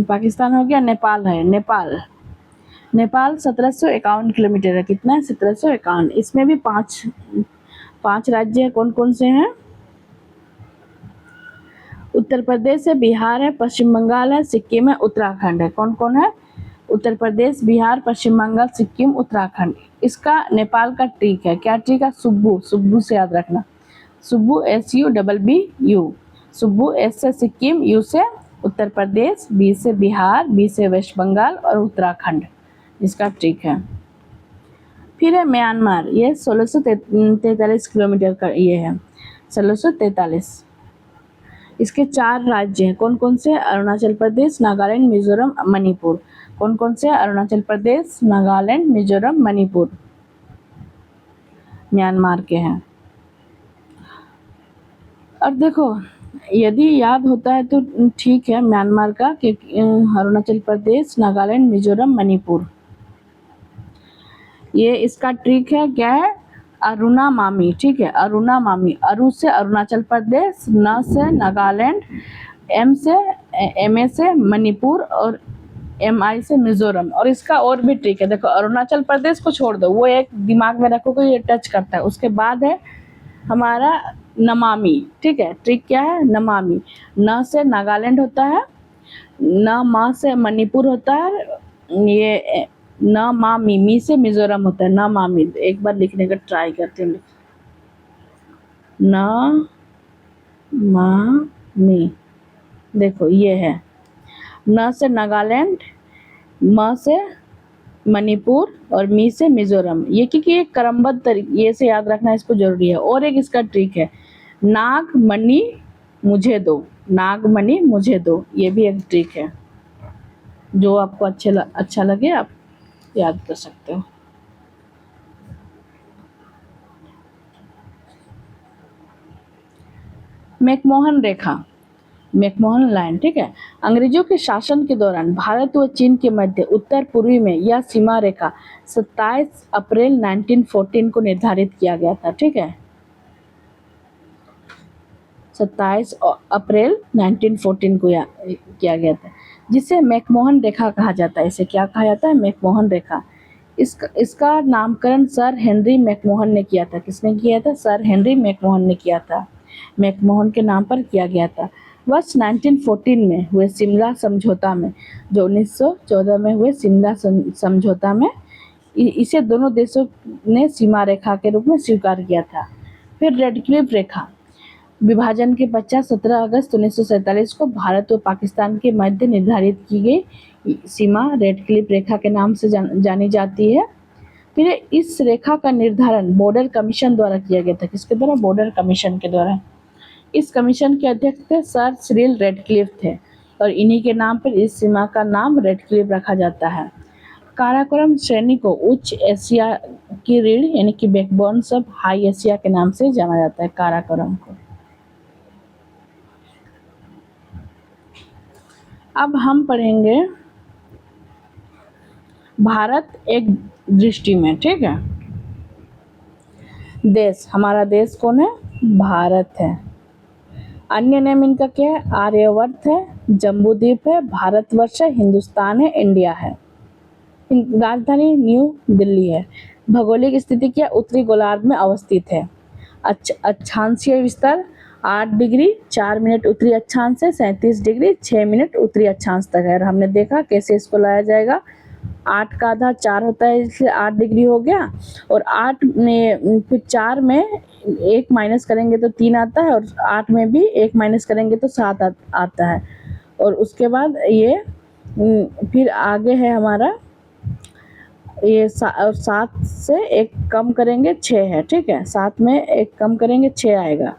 पाकिस्तान हो गया, नेपाल है। नेपाल 1751 किलोमीटर है। कितना है, 1751। इसमें भी पांच राज्य है। कौन कौन से हैं, उत्तर प्रदेश है, बिहार है, पश्चिम बंगाल है, सिक्किम है, उत्तराखंड है। कौन कौन है, उत्तर प्रदेश, बिहार, पश्चिम बंगाल, सिक्किम, उत्तराखंड। इसका नेपाल का ट्रिक है, क्या ट्रिक है, सुब्बू से याद रखना, सुब्बू, SUBBU। सुब्बू, S से सिक्किम, U से उत्तर प्रदेश, B से बिहार, B से वेस्ट बंगाल और उत्तराखंड। इसका ट्रिक है। फिर है म्यांमार, ये 1643 किलोमीटर का ये है, 1643। इसके 4 राज्य हैं। कौन कौन से, अरुणाचल प्रदेश, नागालैंड, मिजोरम, मणिपुर। कौन कौन से, अरुणाचल प्रदेश, नागालैंड, मिजोरम, मणिपुर म्यांमार के हैं। और देखो यदि याद होता है तो ठीक है, म्यांमार का कि अरुणाचल प्रदेश, नागालैंड, मिजोरम, मणिपुर। ये इसका ट्रिक है, क्या है, अरुणा मामी, ठीक है, अरुणा मामी। अरु से अरुणाचल प्रदेश, न से नागालैंड, एम से MA से मणिपुर और MI से मिजोरम। और इसका और भी ट्रिक है, देखो अरुणाचल प्रदेश को छोड़ दो, वो एक दिमाग में रखो कि ये टच करता है। उसके बाद है हमारा नमामि, ठीक है, ट्रिक क्या है, नमामि। न से नागालैंड होता है, न मा से मणिपुर होता है, ये न मा मी से मिजोरम होता है, न मामी। एक बार लिखने का ट्राई करते हैं, न मा मी, देखो ये है। न से नागालैंड, म से मणिपुर और मी से मिजोरम। ये क्योंकि एक क्रमबद्ध तरीके ये से याद रखना इसको जरूरी है। और एक इसका ट्रिक है, नाग मणि मुझे दो, नाग मणि मुझे दो, ये भी एक ट्रिक है। जो आपको अच्छा लगे आप याद कर सकते हो। मैकमोहन रेखा, मैकमोहन लाइन, ठीक है। अंग्रेजों के शासन के दौरान भारत व चीन के मध्य उत्तर पूर्वी में यह सीमा रेखा 27 अप्रैल 1914 को निर्धारित किया गया था, ठीक है। 27 अप्रैल 1914 को किया गया था, जिसे मैकमोहन रेखा कहा जाता है। इसे क्या कहा जाता है, मैकमोहन रेखा। इसका नामकरण सर हेनरी मैकमोहन ने किया था। किसने किया था, सर हेनरी मैकमोहन ने किया था। मैकमोहन के नाम पर किया गया था। वर्ष 1914 में हुए शिमला समझौता में, जो 1914 में हुए शिमला समझौता में, इसे दोनों देशों ने सीमा रेखा के रूप में स्वीकार किया था। फिर रेड क्लिफ रेखा, विभाजन के पश्चात 17 अगस्त 1947 को भारत व पाकिस्तान के मध्य निर्धारित की गई सीमा रेड क्लिफ रेखा के नाम से जानी जाती है। फिर इस रेखा का निर्धारण बॉर्डर कमीशन द्वारा किया गया था। किसके द्वारा, बॉर्डर कमीशन के द्वारा। इस कमीशन के अध्यक्ष थे सर सिरिल रेडक्लिफ थे, और इन्हीं के नाम पर इस सीमा का नाम रेडक्लिफ रखा जाता है। काराकोरम श्रेणी को उच्च एशिया की रीढ़ यानी कि बैकबोन्स ऑफ हाई एशिया के नाम से जाना जाता है, काराकोरम को। अब हम पढ़ेंगे भारत एक दृष्टि में, ठीक है। देश, हमारा देश कौन है, भारत है। अन्य नेम इनका क्या है, आर्यवर्त है, जम्बूद्वीप है, भारतवर्ष है, हिंदुस्तान है, इंडिया है। राजधानी न्यू दिल्ली है। भौगोलिक स्थिति क्या, उत्तरी गोलार्ध में अवस्थित है। अक्षांशीय विस्तार 8 डिग्री 4 मिनट उत्तरी अक्षांश से 37 डिग्री 6 मिनट उत्तरी अक्षांश तक है। और हमने देखा कैसे इसको लाया जाएगा, 8 का आधा 4 होता है, इसलिए 8 डिग्री हो गया। और 8 में फिर 4 में 1 माइनस करेंगे तो 3 आता है, और 8 में भी 1 माइनस करेंगे तो 7 आता है। और उसके बाद ये फिर आगे है हमारा ये 7 से 1 कम करेंगे 6 है, ठीक है। 7 में 1 कम करेंगे 6 आएगा।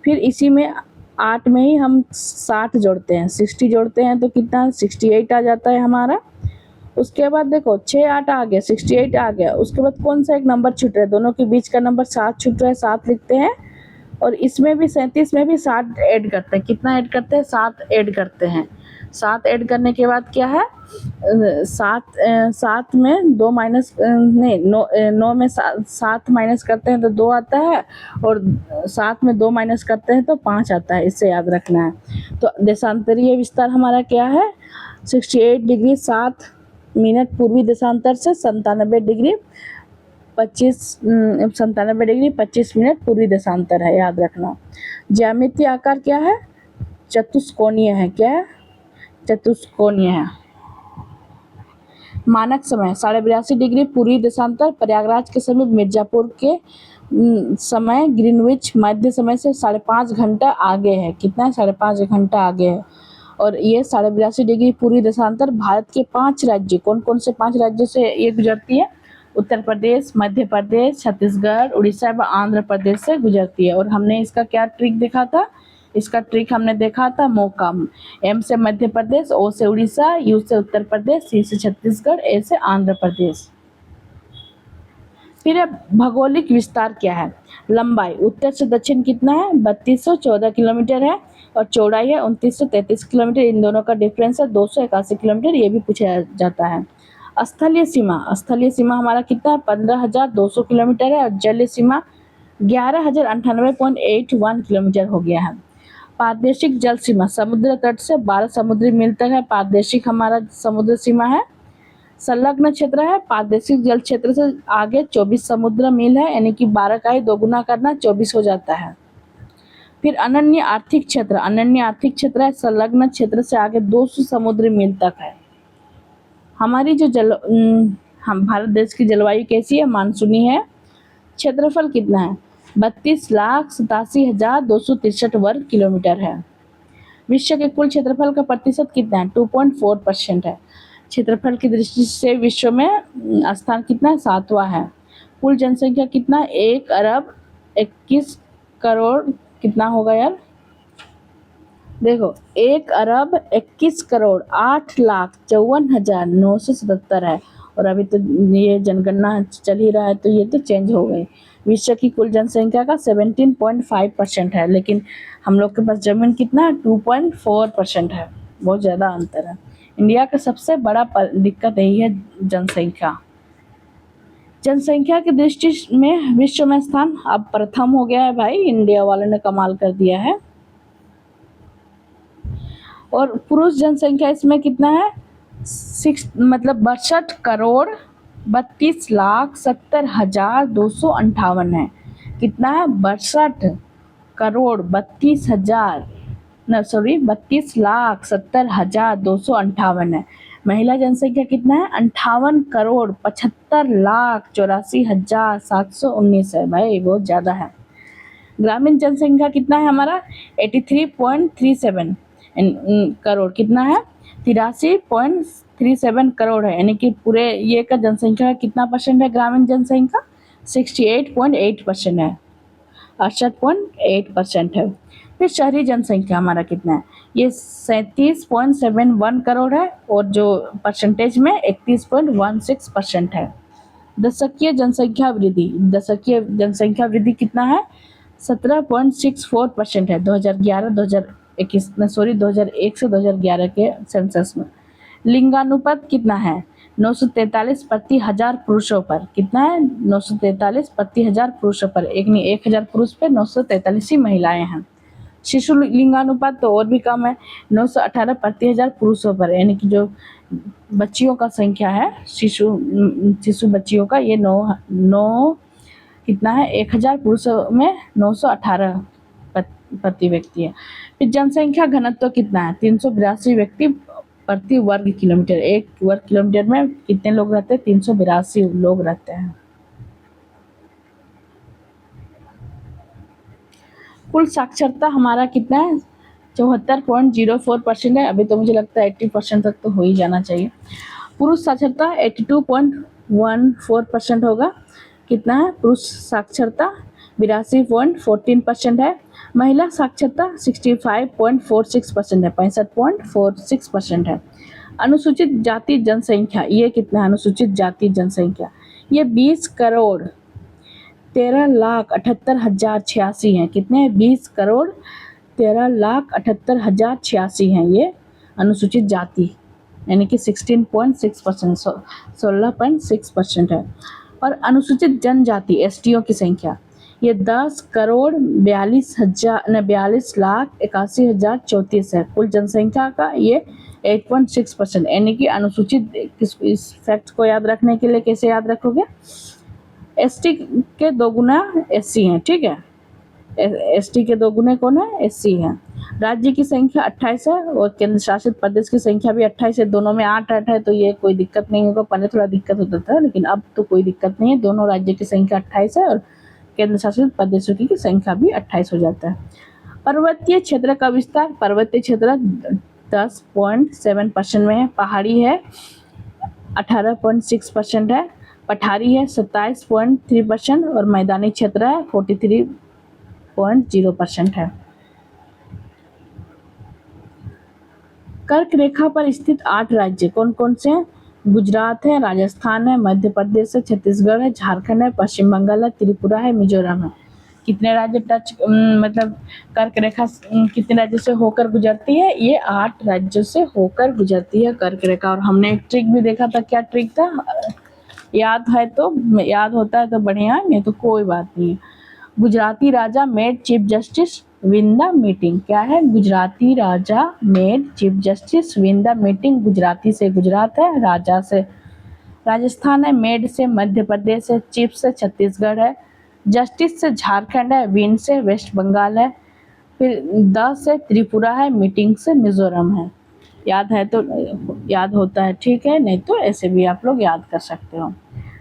फिर इसी में 8 में ही हम 60 जोड़ते हैं, 60 जोड़ते हैं तो कितना 68 आ जाता है हमारा। उसके बाद देखो 6 8 आ गया, 68 आ गया। उसके बाद कौन सा एक नंबर छूट रहा है, दोनों के बीच का नंबर 7 छूट रहा है, 7 लिखते हैं। और इसमें भी 37 में भी 7 ऐड करते हैं। कितना ऐड करते हैं, 7 ऐड करते हैं। 7 ऐड करने के बाद क्या है, 7 में 2 माइनस नहीं 9 में 7 माइनस करते हैं तो 2 आता है, और 7 में 2 माइनस करते हैं तो 5 आता है। इससे याद रखना है। तो देशांतरीय विस्तार हमारा क्या है, 68 डिग्री 7 मिनट पूर्वी देशांतर से 97 डिग्री 25 मिनट पूर्वी देशांतर है, याद रखना। ज्यामितीय आकार क्या है, चतुष्कोणीय है। क्या है, चतुष्कोणीय है। मानक समय 82.5 डिग्री पूर्वी देशांतर, प्रयागराज के समीप मिर्जापुर के समय ग्रीनविच मध्य समय से 5.5 घंटा आगे है। कितना है, 5.5 घंटा आगे है। और ये 82.5 डिग्री पूर्वी देशांतर भारत के 5 राज्य, कौन कौन से 5 राज्यों से ये गुजरती है, उत्तर प्रदेश, मध्य प्रदेश, छत्तीसगढ़, उड़ीसा व आंध्र प्रदेश से गुजरती है। और हमने इसका क्या ट्रिक देखा था, इसका ट्रिक हमने देखा था मौका। एम से मध्य प्रदेश, ओ से उड़ीसा, यू से उत्तर प्रदेश, सी से छत्तीसगढ़, ए से आंध्र प्रदेश। फिर भौगोलिक विस्तार क्या है, लंबाई उत्तर से दक्षिण कितना है, 3214 किलोमीटर है, और चौड़ाई है 2933 किलोमीटर। इन दोनों का डिफरेंस है 281 किलोमीटर, ये भी पूछा जाता है। स्थलीय सीमा हमारा कितना है 15,200 किलोमीटर है और जलीय सीमा 11,098.81 किलोमीटर हो गया है। प्रादेशिक जल सीमा समुद्र तट से 12 समुद्री मील तक है, प्रादेशिक हमारा समुद्र सीमा है। संलग्न क्षेत्र है, प्रादेशिक जल क्षेत्र से आगे 24 समुद्र मील है, यानी कि 12 का ही दोगुना करना 24 हो जाता है। फिर अनन्य आर्थिक क्षेत्र है, संलग्न क्षेत्र से आगे 200 समुद्री मील तक है। हमारी जो हम भारत देश की जलवायु कैसी है, मानसूनी है। क्षेत्रफल कितना है 32,87,263 वर्ग किलोमीटर है। विश्व के कुल क्षेत्रफल का प्रतिशत कितना है 2.4% है। क्षेत्रफल की दृष्टि से विश्व में स्थान कितना है 7वां है। कुल जनसंख्या कितना 1 अरब 21 करोड़ कितना होगा यार, देखो 1 अरब 21 करोड़ 8,54,977 है। और अभी तो ये जनगणना चल ही रहा है तो ये तो चेंज हो गई। विश्व की कुल जनसंख्या का 17.5% है, लेकिन हम लोग के पास जमीन कितना 2.4% है, बहुत ज़्यादा अंतर है। इंडिया का सबसे बड़ा दिक्कत यही है जनसंख्या। जनसंख्या की दृष्टि में विश्व में स्थान अब प्रथम हो गया है भाई, इंडिया वालों ने कमाल कर दिया है। और पुरुष जनसंख्या इसमें कितना है 62 करोड़ 32,70,258 है। कितना है 32,70,258 है। महिला जनसंख्या कितना है 58,75,84,719 है भाई, बहुत ज़्यादा है। ग्रामीण जनसंख्या कितना है हमारा 83.37 करोड़, कितना है 83.37 करोड़ है, यानी कि पूरे ये का जनसंख्या कितना परसेंट है ग्रामीण जनसंख्या 68.8% है, 68.8% है। फिर शहरी जनसंख्या हमारा कितना है ये 37.71 करोड़ है और जो परसेंटेज में 31.16% है। दशकीय जनसंख्या वृद्धि कितना है 17.64% है 2001 से 2011 के सेंसस में। लिंगानुपात कितना है 943 प्रति हजार पुरुषों पर, कितना है 943 प्रति हजार पुरुषों पर, एक नहीं 1000 पुरुष पे 943 ही महिलाएं हैं। शिशु लिंगानुपात तो और भी कम है 918 प्रति हजार पुरुषों पर, यानी कि जो बच्चियों का संख्या है शिशु बच्चियों का ये 9 कितना है 1000 पुरुषों में 918 प्रति व्यक्ति है। फिर जनसंख्या घनत्व कितना है 382 व्यक्ति प्रति वर्ग किलोमीटर, एक वर्ग किलोमीटर में कितने लोग रहते हैं 382 लोग रहते हैं। कुल साक्षरता हमारा कितना है 74.04% है, अभी तो मुझे लगता है 80% तक तो हो ही जाना चाहिए। पुरुष साक्षरता 82.14% होगा, कितना है पुरुष साक्षरता 82.14% है। महिला साक्षरता 65.46% है, 65.46% है। अनुसूचित जाति जनसंख्या ये कितना है अनुसूचित जाति जनसंख्या ये 20 करोड़ 13,78,086 हैं, कितने 20 करोड़ 13,78,086 हैं ये अनुसूचित जाति, यानी कि 16.6% 16.6% है। और अनुसूचित जनजाति एसटीओ की संख्या ये 10 करोड़ 42,81,34 है। कुल जनसंख्या का ये 8.6%, यानी कि अनुसूचित इस फैक्ट को याद रखने के लिए कैसे याद रखोगे एसटी के 2 गुना एससी हैं, ठीक है, एसटी के 2 गुने कौन है एससी है। राज्य की संख्या 28 है और केंद्र शासित प्रदेश की संख्या भी 28 है, दोनों में 8-8 है तो ये कोई दिक्कत नहीं होगा। पहले थोड़ा दिक्कत होता था लेकिन अब तो कोई दिक्कत नहीं है, दोनों राज्य की संख्या 28 है और केंद्र शासित प्रदेशों की संख्या भी 28 हो जाता है। पर्वतीय क्षेत्र का विस्तार पर्वतीय क्षेत्र 10.7% में है, पहाड़ी है 18.6% है, पठारी है 27.3% और मैदानी क्षेत्र है 43.0% है। कर्क रेखा पर स्थित 8 राज्य कौन कौन से हैं गुजरात है, राजस्थान है, मध्य प्रदेश है, छत्तीसगढ़ है, झारखंड है, पश्चिम बंगाल है, त्रिपुरा है, मिजोरम है। कितने राज्य टच मतलब कर्क रेखा कितने राज्यों से होकर गुजरती है? ये 8 राज्यों से होकर गुजरती है कर्क रेखा। और हमने एक ट्रिक भी देखा था, क्या ट्रिक था? याद है तो, याद होता है तो बढ़िया, नहीं तो कोई बात नहीं है। Gujarati raja made chief justice win the meeting. क्या है? Gujarati raja made chief justice win the meeting. Gujarati से गुजरात है, राजा से राजस्थान है, मेड से मध्य प्रदेश है, चीफ से छत्तीसगढ़ है, जस्टिस से झारखंड है, विन से वेस्ट बंगाल है, फिर द से त्रिपुरा है, मीटिंग से मिजोरम है। याद है तो याद होता है, ठीक है, नहीं तो ऐसे भी आप लोग याद कर सकते हो।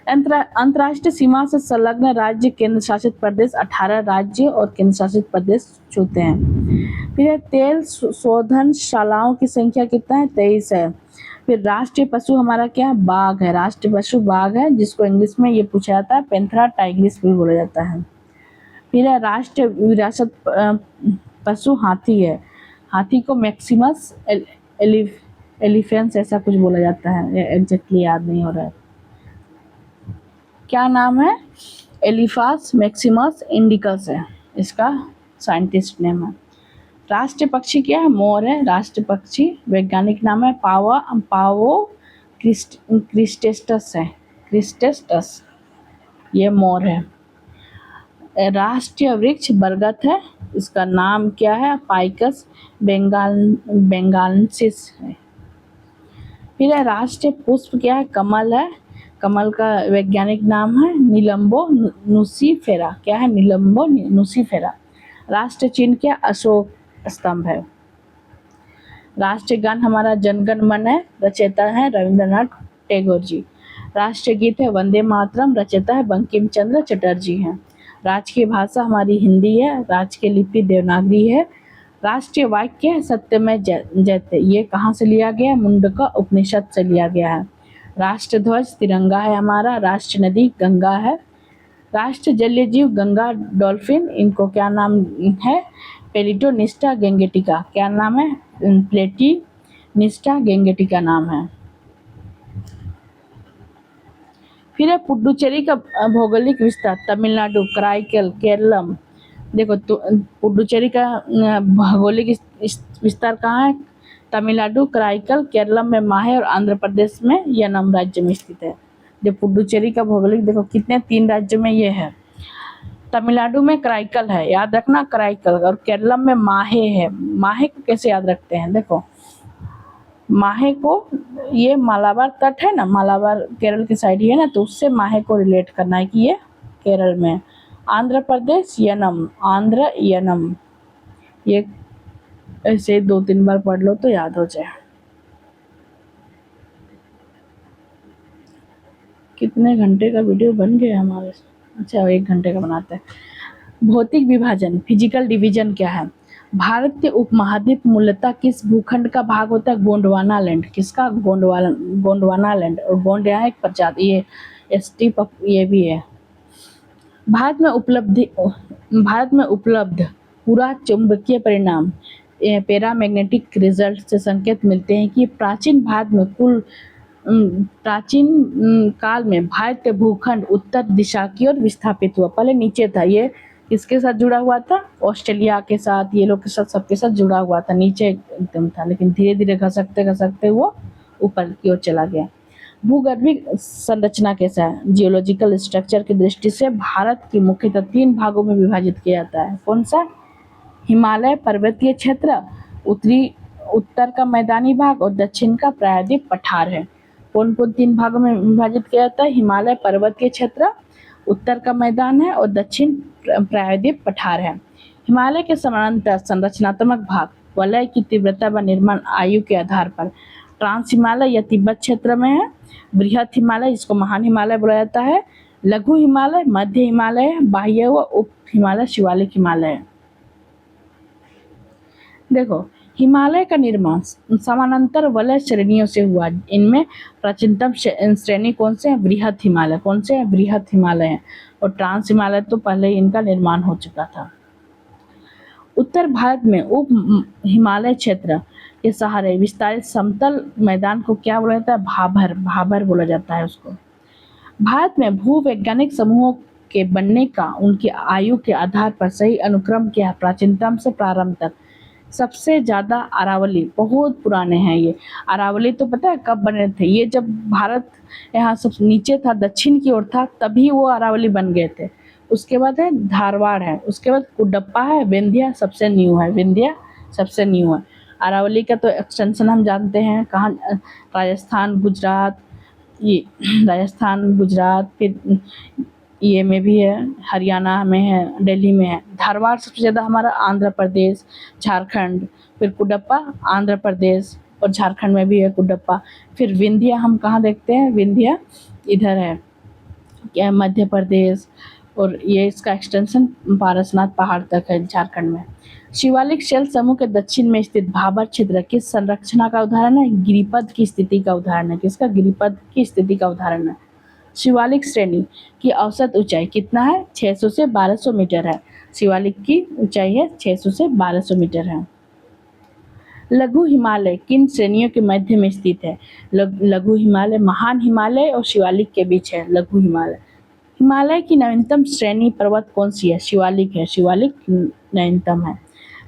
अंतर्राष्ट्रीय सीमा से संलग्न राज्य केंद्र शासित प्रदेश 18 राज्य और केंद्र शासित प्रदेश होते हैं। फिर तेल शोधनशालाओं की संख्या कितना है? 23 है। फिर राष्ट्रीय पशु हमारा क्या है? बाघ है। राष्ट्रीय पशु बाघ है, जिसको इंग्लिश में ये पूछा जाता है पैंथेरा टाइग्रिस भी बोला जाता है। फिर है राष्ट्रीय विरासत पशु हाथी है। हाथी को मैक्सिमस एलिफेंस ऐसा कुछ बोला जाता है, एग्जैक्टली याद नहीं हो रहा है। क्या नाम है? एलिफास मैक्सिमस इंडिकस है इसका साइंटिस्ट नेम है। राष्ट्रीय पक्षी क्या है? मोर है राष्ट्रीय पक्षी। वैज्ञानिक नाम है पावो क्रिस्टेस्टस है, क्रिस्टेस्टस, ये मोर है। राष्ट्रीय वृक्ष बरगद है, इसका नाम क्या है? पाइकस बेंगालेंसिस है। फिर है राष्ट्रीय पुष्प क्या है? कमल है। कमल का वैज्ञानिक नाम है निलंबो नुसिफेरा। क्या है? निलंबो नुसिफेरा। राष्ट्रीय चिन्ह क्या? अशोक स्तंभ है। राष्ट्रीय गान हमारा जनगण मन है, रचयिता है रविंद्रनाथ टैगोर जी। राष्ट्रीय गीत है वंदे मातरम, रचयिता है बंकिम चंद्र चटर्जी हैं। राजकीय भाषा हमारी हिंदी है, राजकीय लिपि देवनागरी है। राष्ट्रीय वाक्य है सत्यमेव जयते, ये कहाँ से लिया गया? मुंडका उपनिषद से लिया गया है। राष्ट्र ध्वज तिरंगा है हमारा। राष्ट्रीय नदी गंगा है। राष्ट्रीय जलीय जीव गंगा डॉल्फिन, इनको क्या नाम है? पेलिटोनिस्टा गेंगेटिका। क्या नाम है? प्लेटिनिस्टा गेंगेटिका नाम है। फिर है पुडुचेरी का भौगोलिक विस्तार, तमिलनाडु, कराईकल, केरलम। देखो तो पुडुचेरी का भौगोलिक विस्तार कहाँ है? तमिलनाडु, कराईकल, केरलम में माहे और आंध्र प्रदेश में यनम राज्य में स्थित है। जो पुडुचेरी का भौगोलिक देखो कितने 3 राज्यों में ये है। तमिलनाडु में कराईकल है, याद रखना कराईकल, और केरलम में माहे है। माहे को कैसे याद रखते हैं? देखो माहे को, ये मालाबार तट है ना, मालाबार केरल की साइड ही है ना, तो उससे माहे को रिलेट करना है कि ये केरल में। आंध्र प्रदेश यनम, आंध्र यनम, ये ऐसे 2-3 बार पढ़ लो तो याद हो जाए। कितने घंटे का वीडियो बन गया हमारे? अच्छा 1 घंटे का बनाते हैं। भौतिक विभाजन, फिजिकल डिवीजन क्या है? भारत के उपमहाद्वीप मूलतः किस भूखंड का भाग होता है? गोंडवाना लैंड। किसका? गोंडवाना लैंड। और गोंड यहाँ एक प्रजाति, ये एसटी ये भी है। भारत में उपलब्ध पूरा चुंबकीय परिणाम पैरामैग्नेटिक रिजल्ट से संकेत मिलते हैं कि प्राचीन काल में भारत के भूखंड उत्तर दिशा की ओर विस्थापित हुआ। पहले नीचे था, ये किसके साथ जुड़ा हुआ था? ऑस्ट्रेलिया के साथ, ये लोग के साथ, सबके साथ जुड़ा हुआ था, नीचे एकदम था, लेकिन धीरे धीरे घसकते वो ऊपर की ओर चला गया। भूगर्भिक संरचना कैसा है? जियोलॉजिकल स्ट्रक्चर की दृष्टि से भारत की मुख्यतः 3 भागों में विभाजित किया जाता है। कौन सा? हिमालय पर्वतीय क्षेत्र, उत्तर का मैदानी भाग और दक्षिण का प्रायद्वीप पठार है। कौन 3 भागों में विभाजित किया जाता है? हिमालय पर्वतीय क्षेत्र, उत्तर का मैदान है और दक्षिण प्रायद्वीप पठार है। हिमालय के समानांतर संरचनात्मक भाग वलय की तीव्रता व निर्माण आयु के आधार पर ट्रांस हिमालय या तिब्बत क्षेत्र में है। बृहद हिमालय, जिसको महान हिमालय बोला जाता है, लघु हिमालय, मध्य हिमालय, बाह्य व उप हिमालय, शिवालिक हिमालय है। देखो हिमालय का निर्माण समानांतर वलय श्रेणियों से हुआ। इनमें प्राचीनतम श्रेणी कौन से है? बृहद हिमालय। कौन से है? बृहद हिमालय है। और ट्रांस हिमालय तो पहले ही इनका निर्माण हो चुका था। उत्तर भारत में उप हिमालय क्षेत्र के सहारे विस्तारित समतल मैदान को क्या बोला जाता है? भाबर बोला जाता है उसको। भारत में भूवैज्ञानिक समूहों के बनने का उनकी आयु के आधार पर सही अनुक्रम क्या है प्राचीनतम से प्रारंभ तक? सबसे ज़्यादा अरावली, बहुत पुराने हैं ये। अरावली तो पता है कब बने थे? ये जब भारत यहाँ सब नीचे था, दक्षिण की ओर था, तभी वो अरावली बन गए थे। उसके बाद है धारवाड़ है, उसके बाद कुडप्पा है, विंध्या सबसे न्यू है, विंध्या सबसे न्यू है। अरावली का तो एक्सटेंशन हम जानते हैं कहाँ, राजस्थान, गुजरात, ये राजस्थान, गुजरात, फिर ये में भी है, हरियाणा में है, दिल्ली में है। धारवाड़ सबसे ज़्यादा हमारा आंध्र प्रदेश, झारखंड, फिर कुडप्पा आंध्र प्रदेश और झारखंड में भी है कुडप्पा। फिर विंध्या हम कहाँ देखते हैं? विंध्या इधर है क्या, मध्य प्रदेश, और ये इसका एक्सटेंशन पारसनाथ पहाड़ तक है झारखंड में। शिवालिक शैल समूह के दक्षिण में स्थित भाबर क्षेत्र किस संरचना का उदाहरण है? गिरिपद की स्थिति का उदाहरण है। किसका? गिरिपद की स्थिति का उदाहरण है। शिवालिक श्रेणी की औसत ऊंचाई कितना है? 600 से 1200 मीटर है। शिवालिक की ऊंचाई है 600 से 1200 मीटर है। लघु हिमालय किन श्रेणियों के मध्य में स्थित है? लघु हिमालय महान हिमालय और शिवालिक के बीच है लघु हिमालय। हिमालय की नवीनतम श्रेणी पर्वत कौन सी है? शिवालिक है, शिवालिक नवीनतम है।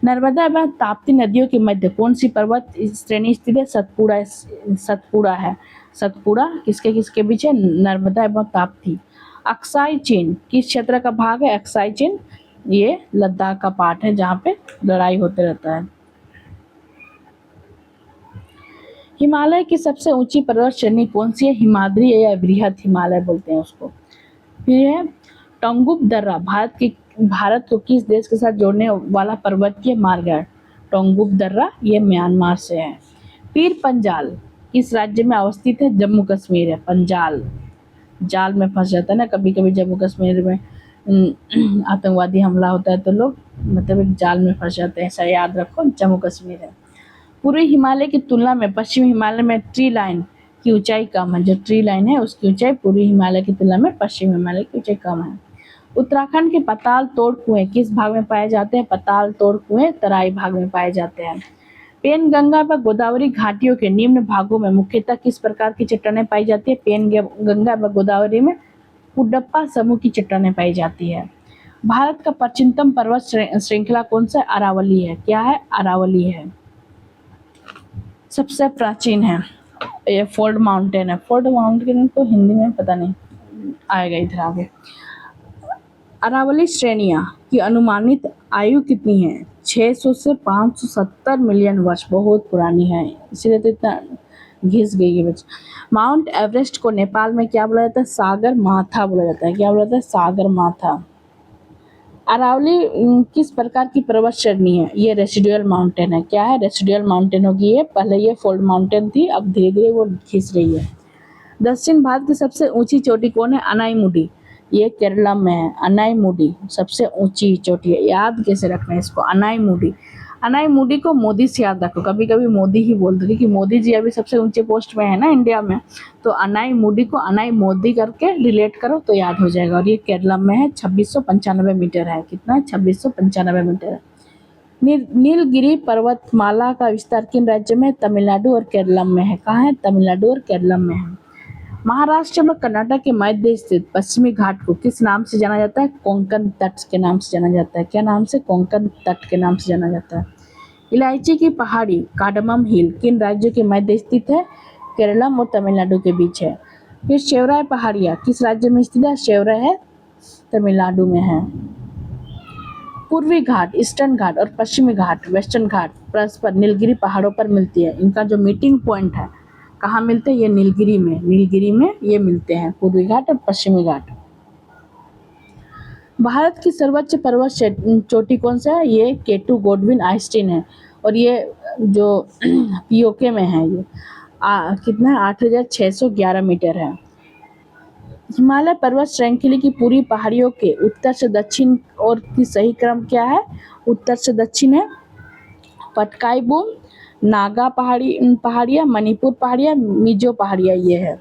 नर्मदा एवं ताप्ती नदियों के मध्य कौन सी पर्वत श्रेणी स्थित है? सतपुड़ा, सतपुड़ा है। सतपुड़ा किसके किसके बीच है? नर्मदा एवं ताप्ती। अक्साई चीन किस क्षेत्र का भाग है? अक्साई चीन ये लद्दाख का पार्ट है जहाँ पे लड़ाई होते रहता है। हिमालय की सबसे ऊंची पर्वत श्रेणी कौन सी है? हिमाद्री या बृहद हिमालय बोलते हैं उसको। फिर है टोंगुप दर्रा भारत को किस देश के साथ जोड़ने वाला पर्वतीय मार्ग है? टोंगुप दर्रा ये म्यांमार से है। पीर पंजाल किस राज्य में अवस्थित है? जम्मू कश्मीर है। पंजाल जाल में फंस जाता है ना कभी कभी, जम्मू कश्मीर में आतंकवादी हमला होता है तो लोग मतलब एक जाल में फंस जाते हैं, ऐसा याद रखो, जम्मू कश्मीर है। पूर्वी हिमालय की तुलना में पश्चिमी हिमालय में ट्री लाइन की ऊंचाई कम है। जो ट्री लाइन है उसकी ऊंचाई पूर्वी हिमालय की तुलना में पश्चिमी हिमालय की ऊंचाई कम है। उत्तराखंड के पताल तोड़ कुएं किस भाग में पाए जाते हैं? पताल तोड़ कुएं तराई भाग में पाए जाते हैं। पेन गंगा व गोदावरी घाटियों के निम्न भागों में मुख्यतः किस प्रकार की चट्टानें पाई जाती है? पेन गंगा व गोदावरी में कुडप्पा समूह की चट्टानें पाई जाती है। भारत का प्राचीनतम पर्वत श्रृंखला कौन सा? अरावली है। क्या है? अरावली है, सबसे प्राचीन है। ये फोर्ड माउंटेन है। फोर्ड माउंटेन को हिंदी में पता नहीं आएगा इधर आगे। अरावली श्रेणियां की अनुमानित आयु कितनी है? 600 से 570 मिलियन वर्ष, बहुत पुरानी है, इसलिए तो इतना घिस गई है बच्चा। माउंट एवरेस्ट को नेपाल में क्या बोला जाता है? सागर माथा बोला जाता है। क्या बोला जाता है? सागर माथा। अरावली किस प्रकार की पर्वत श्रेणी है? ये रेसिडुअल माउंटेन है। क्या है? रेसिडुअल माउंटेन होगी ये, पहले ये फोल्ड माउंटेन थी, अब धीरे धीरे वो खिंच रही है। दक्षिण भारत की सबसे ऊंची चोटी कौन है? अनाईमुडी, ये केरला में है। अनाईमुडी सबसे ऊंची चोटी है, याद कैसे रखना है इसको? अनाईमुडी। अनाईमुडी को मोदी से याद रखो, कभी कभी मोदी ही बोलते क्योंकि मोदी जी अभी सबसे ऊंचे पोस्ट में है ना इंडिया में, तो अनाईमुडी को अनाई मोदी करके रिलेट करो तो याद हो जाएगा। और ये केरला में है, 2695 मीटर है। कितना है? 2695 मीटर है। नीलगिरी पर्वतमाला का विस्तार किन राज्य में? तमिलनाडु और केरलम में है। कहाँ है? तमिलनाडु और केरलम में है। महाराष्ट्र में कर्नाटक के मध्य स्थित पश्चिमी घाट को किस नाम से जाना जाता है? कोंकण तट के नाम से जाना जाता है। क्या नाम से? कोंकण तट के नाम से जाना जाता है। इलायची की पहाड़ी कार्डमम हिल किन राज्यों के मध्य स्थित है? केरलम और तमिलनाडु के बीच है। फिर शेवराय पहाड़ियाँ किस राज्य में स्थित है? शेवराय है तमिलनाडु में है। पूर्वी घाट, ईस्टर्न घाट और पश्चिमी घाट, वेस्टर्न घाट परस्पर नीलगिरी पहाड़ों पर मिलती है। इनका जो मीटिंग पॉइंट है कहाँ मिलते हैं? ये नीलगिरी में, नीलगिरी में ये मिलते हैं, पूर्वी घाट और पश्चिमी घाट। भारत की सर्वोच्च पर्वत चोटी कौन सा है? ये केटू गोडविन आइस्टीन है, और ये जो पीओके में है, ये कितना है? 8611 मीटर है। हिमालय पर्वत श्रृंखला की पूरी पहाड़ियों के उत्तर से दक्षिण और की सही क्रम क्या है? उत्तर से दक्षिण है पटकाई-बूम, नागा पहाड़ियाँ, मणिपुर पहाड़ियाँ, मिजो पहाड़ियाँ, ये है।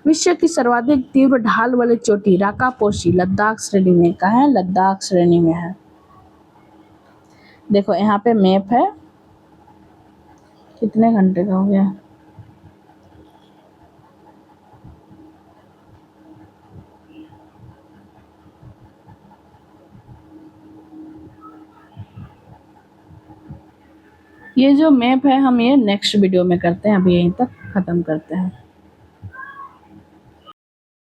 विश्व की सर्वाधिक तीव्र ढाल वाली चोटी राकापोशी लद्दाख श्रेणी में। कहाँ है? लद्दाख श्रेणी में है। देखो यहाँ पे मैप है, कितने घंटे का हो गया? ये जो मैप है हम ये नेक्स्ट वीडियो में करते हैं, अभी यहीं तक ख़त्म करते हैं।